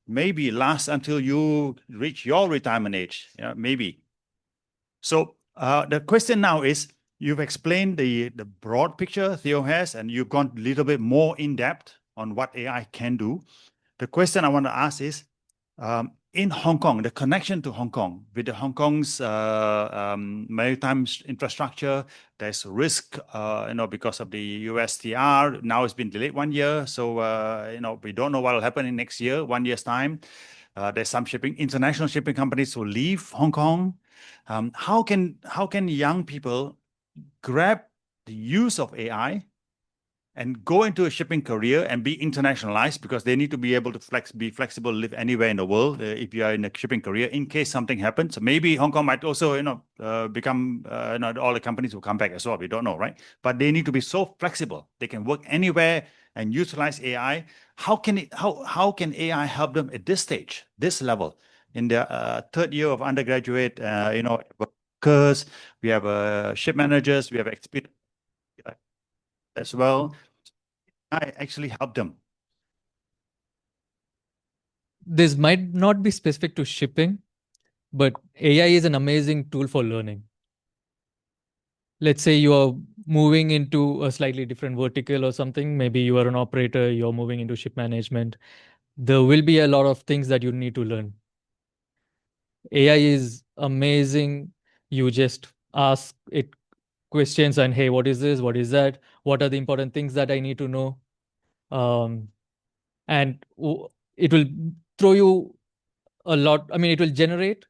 maybe last until you reach your retirement age, maybe. So the question now is, you've explained the broad picture Theo has, and you've gone a little bit more in depth on what AI can do. The question I want to ask is, in Hong Kong, the connection to Hong Kong, with the Hong Kong's maritime infrastructure, there's risk, because of the USTR. Now it's been delayed 1 year, so we don't know what will happen in next year, 1 year's time. There's some international shipping companies who leave Hong Kong. How can young people grab the use of AI and go into a shipping career and be internationalized, because they need to be able to be flexible, live anywhere in the world if you are in a shipping career in case something happens. So maybe Hong Kong might also become all the companies will come back as well. We don't know, right? But they need to be so flexible. They can work anywhere and utilize AI. How can AI help them at this stage, this level, in their third year of undergraduate? Workers, we have ship managers, we have experience as well. I actually help them. This might not be specific to shipping, but AI is an amazing tool for learning. Let's say you are moving into a slightly different vertical or something. Maybe you are an operator, you're moving into ship management. There will be a lot of things that you need to learn. AI is amazing. You just ask it questions and, hey, what is this? What is that? What are the important things that I need to know? And it will throw you a lot. I mean, it will generate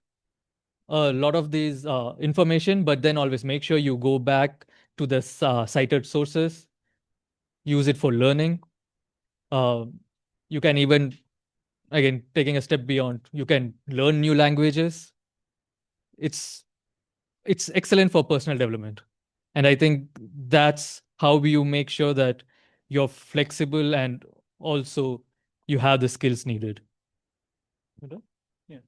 a lot of these information, but then always make sure you go back to the cited sources, use it for learning. You can even, again, taking a step beyond, you can learn new languages. It's excellent for personal development. And I think that's how you make sure that you're flexible and also you have the skills needed. Yeah.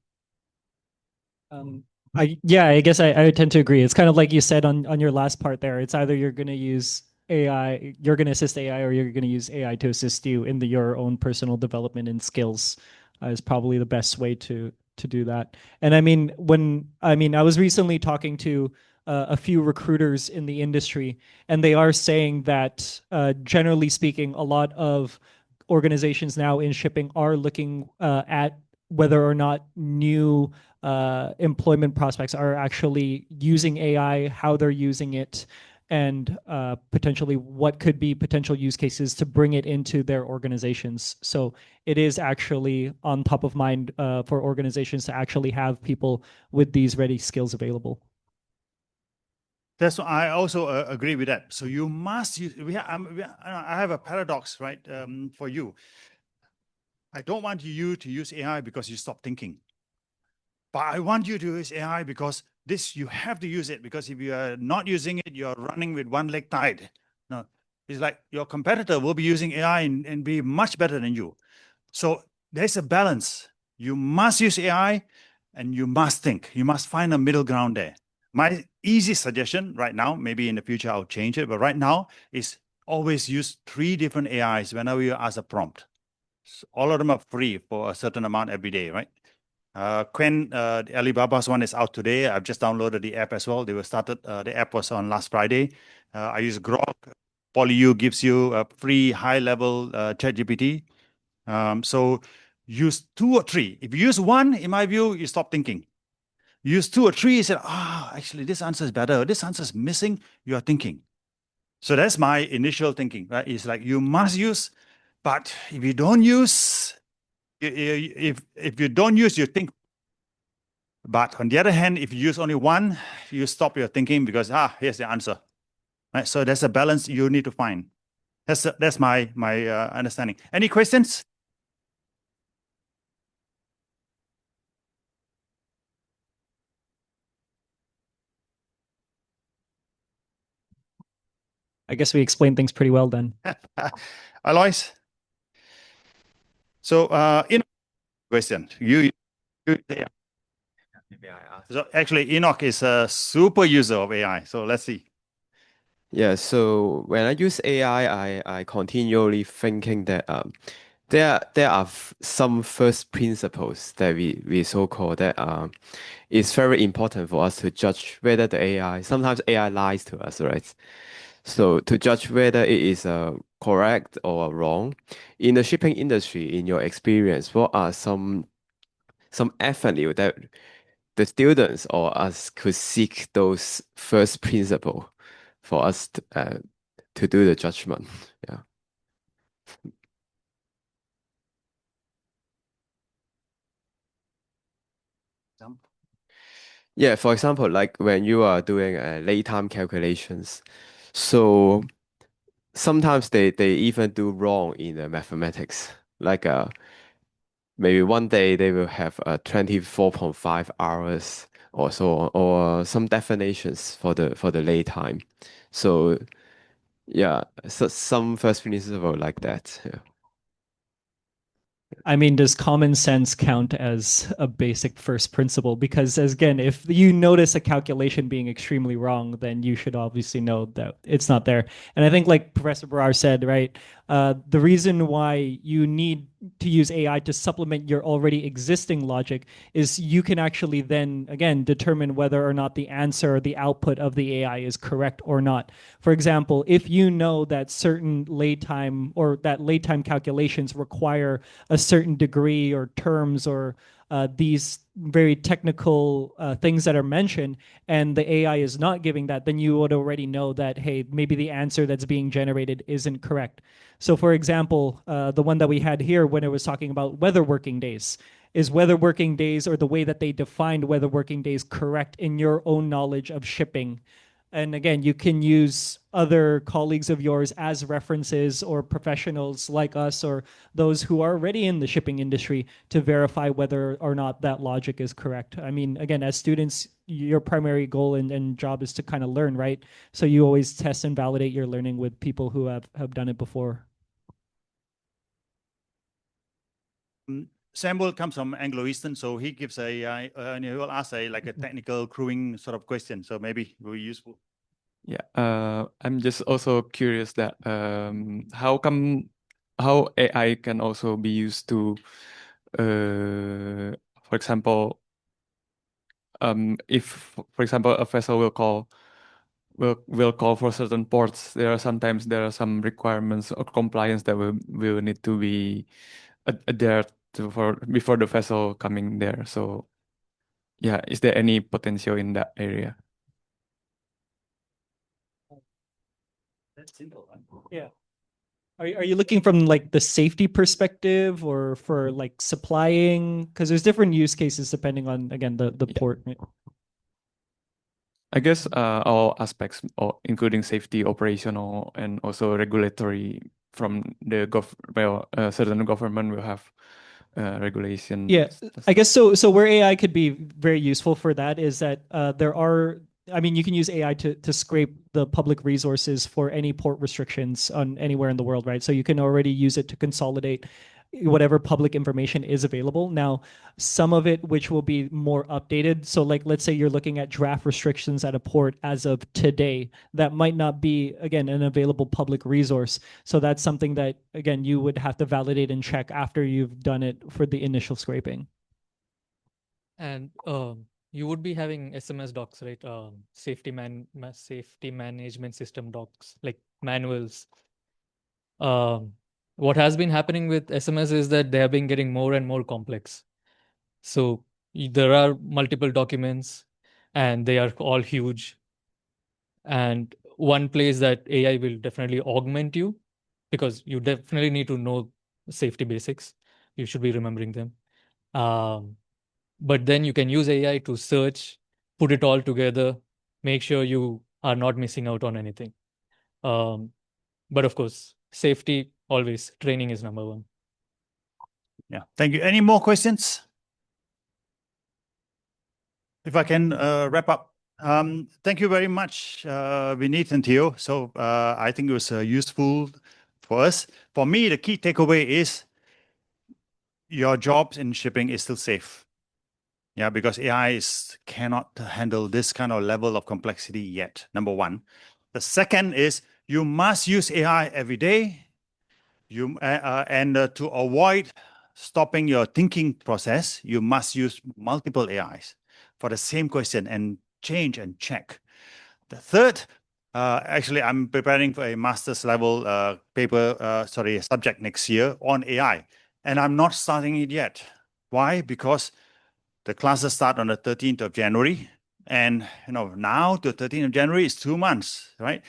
I guess I tend to agree. It's kind of like you said on your last part there. It's either you're going to use AI, you're going to assist AI, or you're going to use AI to assist you in your own personal development and skills. Is probably the best way to do that. And I mean, I was recently talking to a few recruiters in the industry, and they are saying that generally speaking, a lot of organizations now in shipping are looking at whether or not new employment prospects are actually using AI, how they're using it, and potentially what could be potential use cases to bring it into their organizations. So it is actually on top of mind for organizations to actually have people with these ready skills available. That's I also agree with that. So you must use. I have a paradox, right? For you, I don't want you to use AI because you stop thinking, but I want you to use AI because you have to use it, because if you are not using it, you're running with one leg tied. No, it's like your competitor will be using AI and be much better than you. So there's a balance. You must use AI and you must think. You must find a middle ground there. My easy suggestion right now, maybe in the future I'll change it, but right now is always use 3 different AIs whenever you ask a prompt. So all of them are free for a certain amount every day, right? Quen, Alibaba's one is out today. I've just downloaded the app as well. They were started. The app was on last Friday. I use Grok. PolyU gives you a free high-level ChatGPT. So use 2 or 3. If you use 1, in my view, you stop thinking. Use 2 or 3, you said, actually, this answer is better. This answer is missing. You are thinking. So that's my initial thinking, right? It's like you must use, but if you don't use, if you don't use, you think. But on the other hand, if you use only 1, you stop your thinking because here's the answer, right? So there's a balance you need to find. That's my understanding. Any questions? I guess we explained things pretty well then. Alois? So, question. You yeah. Maybe I ask. So actually, Enoch is a super user of AI. So let's see. Yeah, so when I use AI, I continually thinking that there are some first principles that we so called that it's very important for us to judge whether the AI, sometimes AI lies to us, right? So to judge whether it is correct or wrong. In the shipping industry, in your experience, what are some avenue that the students or us could seek those first principle for us to do the judgment? Yeah. Yeah, for example, like when you are doing late time calculations, so sometimes they even do wrong in the mathematics. Like maybe one day they will have 24.5 hours or so on, or some definitions for the late time. So yeah, so some first principle like that. Yeah. I mean, does common sense count as a basic first principle? Because, as again, if you notice a calculation being extremely wrong, then you should obviously know that it's not there. And I think, like Professor Brrar said, right, the reason why you need to use AI to supplement your already existing logic is you can actually then, again, determine whether or not the answer or the output of the AI is correct or not. For example, if you know that certain late time or that late time calculations require a certain degree or terms or these very technical things that are mentioned, and the AI is not giving that, then you would already know that, hey, maybe the answer that's being generated isn't correct. So for example, the one that we had here when it was talking about weather working days, is weather working days or the way that they defined weather working days correct in your own knowledge of shipping? And again, you can use other colleagues of yours as references or professionals like us or those who are already in the shipping industry to verify whether or not that logic is correct. I mean, again, as students, your primary goal and job is to kind of learn, right? So you always test and validate your learning with people who have done it before. Samuel comes from Anglo-Eastern, so he gives and he will ask a technical crewing sort of question. So maybe will be useful. Yeah, I'm just also curious that how AI can also be used to, for example, if for example a vessel will call for certain ports, there are some requirements or compliance that will need to be adhered to for before the vessel coming there. So yeah, is there any potential in that area? That's simple. Right? Yeah. Are you looking from like the safety perspective or for like supplying? Because there's different use cases depending on, again, the Yeah. port. I guess all aspects, including safety, operational, and also regulatory from the certain government will have regulation. Yeah, I guess so. So where AI could be very useful for that is that there are, I mean, you can use AI to scrape the public resources for any port restrictions on anywhere in the world, right? So you can already use it to consolidate whatever public information is available. Now, some of it which will be more updated. So like, let's say you're looking at draft restrictions at a port as of today, that might not be, again, an available public resource. So that's something that, again, you would have to validate and check after you've done it for the initial scraping. And you would be having SMS docs, right? Safety management system docs, like manuals. What has been happening with SMS is that they have been getting more and more complex. So there are multiple documents and they are all huge. And one place that AI will definitely augment you, because you definitely need to know safety basics. You should be remembering them. But then you can use AI to search, put it all together, make sure you are not missing out on anything. But of course, safety always, training is number one. Yeah, thank you. Any more questions? If I can wrap up. Thank you very much, Vineeth and Theo. So I think it was useful for us. For me, the key takeaway is your jobs in shipping is still safe. Yeah, because AI cannot handle this kind of level of complexity yet, number one. The second is you must use AI every day. To avoid stopping your thinking process, you must use multiple AIs for the same question and change and check. The third, actually, I'm preparing for a master's level subject next year on AI, and I'm not starting it yet. Why? Because the classes start on the 13th of January, and now to 13th of January is 2 months, right?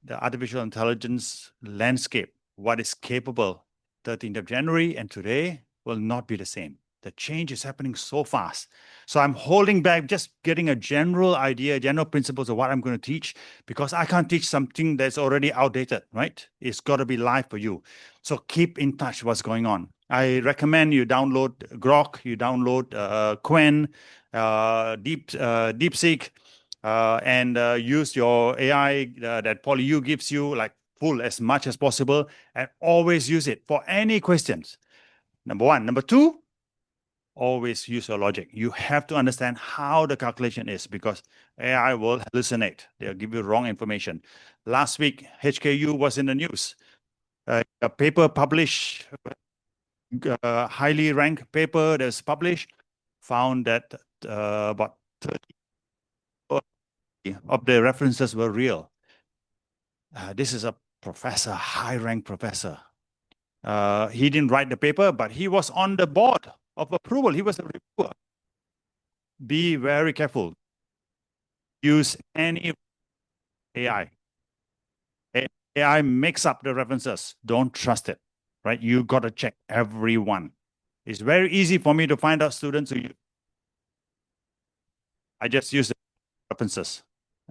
The artificial intelligence landscape, what is capable 13th of January and today will not be the same. The change is happening so fast. So I'm holding back, just getting a general idea, general principles of what I'm going to teach, because I can't teach something that's already outdated, right? It's got to be live for you. So keep in touch what's going on. I recommend you download Grok, you download Quen, DeepSeek, and use your AI that PolyU gives you, like full as much as possible, and always use it for any questions. Number one. Number two, always use your logic. You have to understand how the calculation is, because AI will hallucinate. They'll give you wrong information. Last week, HKU was in the news. A paper published, highly ranked paper that's published, found that about 30 of the references were real. This is a professor, high-ranked professor. He didn't write the paper, but he was on the board of approval. He was a reviewer. Be very careful. Use any AI. AI makes up the references. Don't trust it, right? You got to check every one. It's very easy for me to find out students who I just use the references.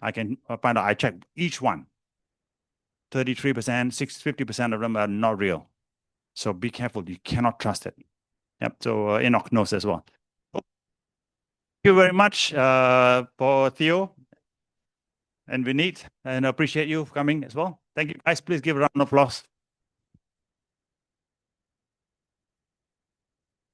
I can find out, I check each one. 33%, 50% of them are not real. So be careful. You cannot trust it. Yep. So Enoch knows as well. Thank you very much for Theo and Vineeth, and I appreciate you coming as well. Thank you, guys. Please give a round of applause.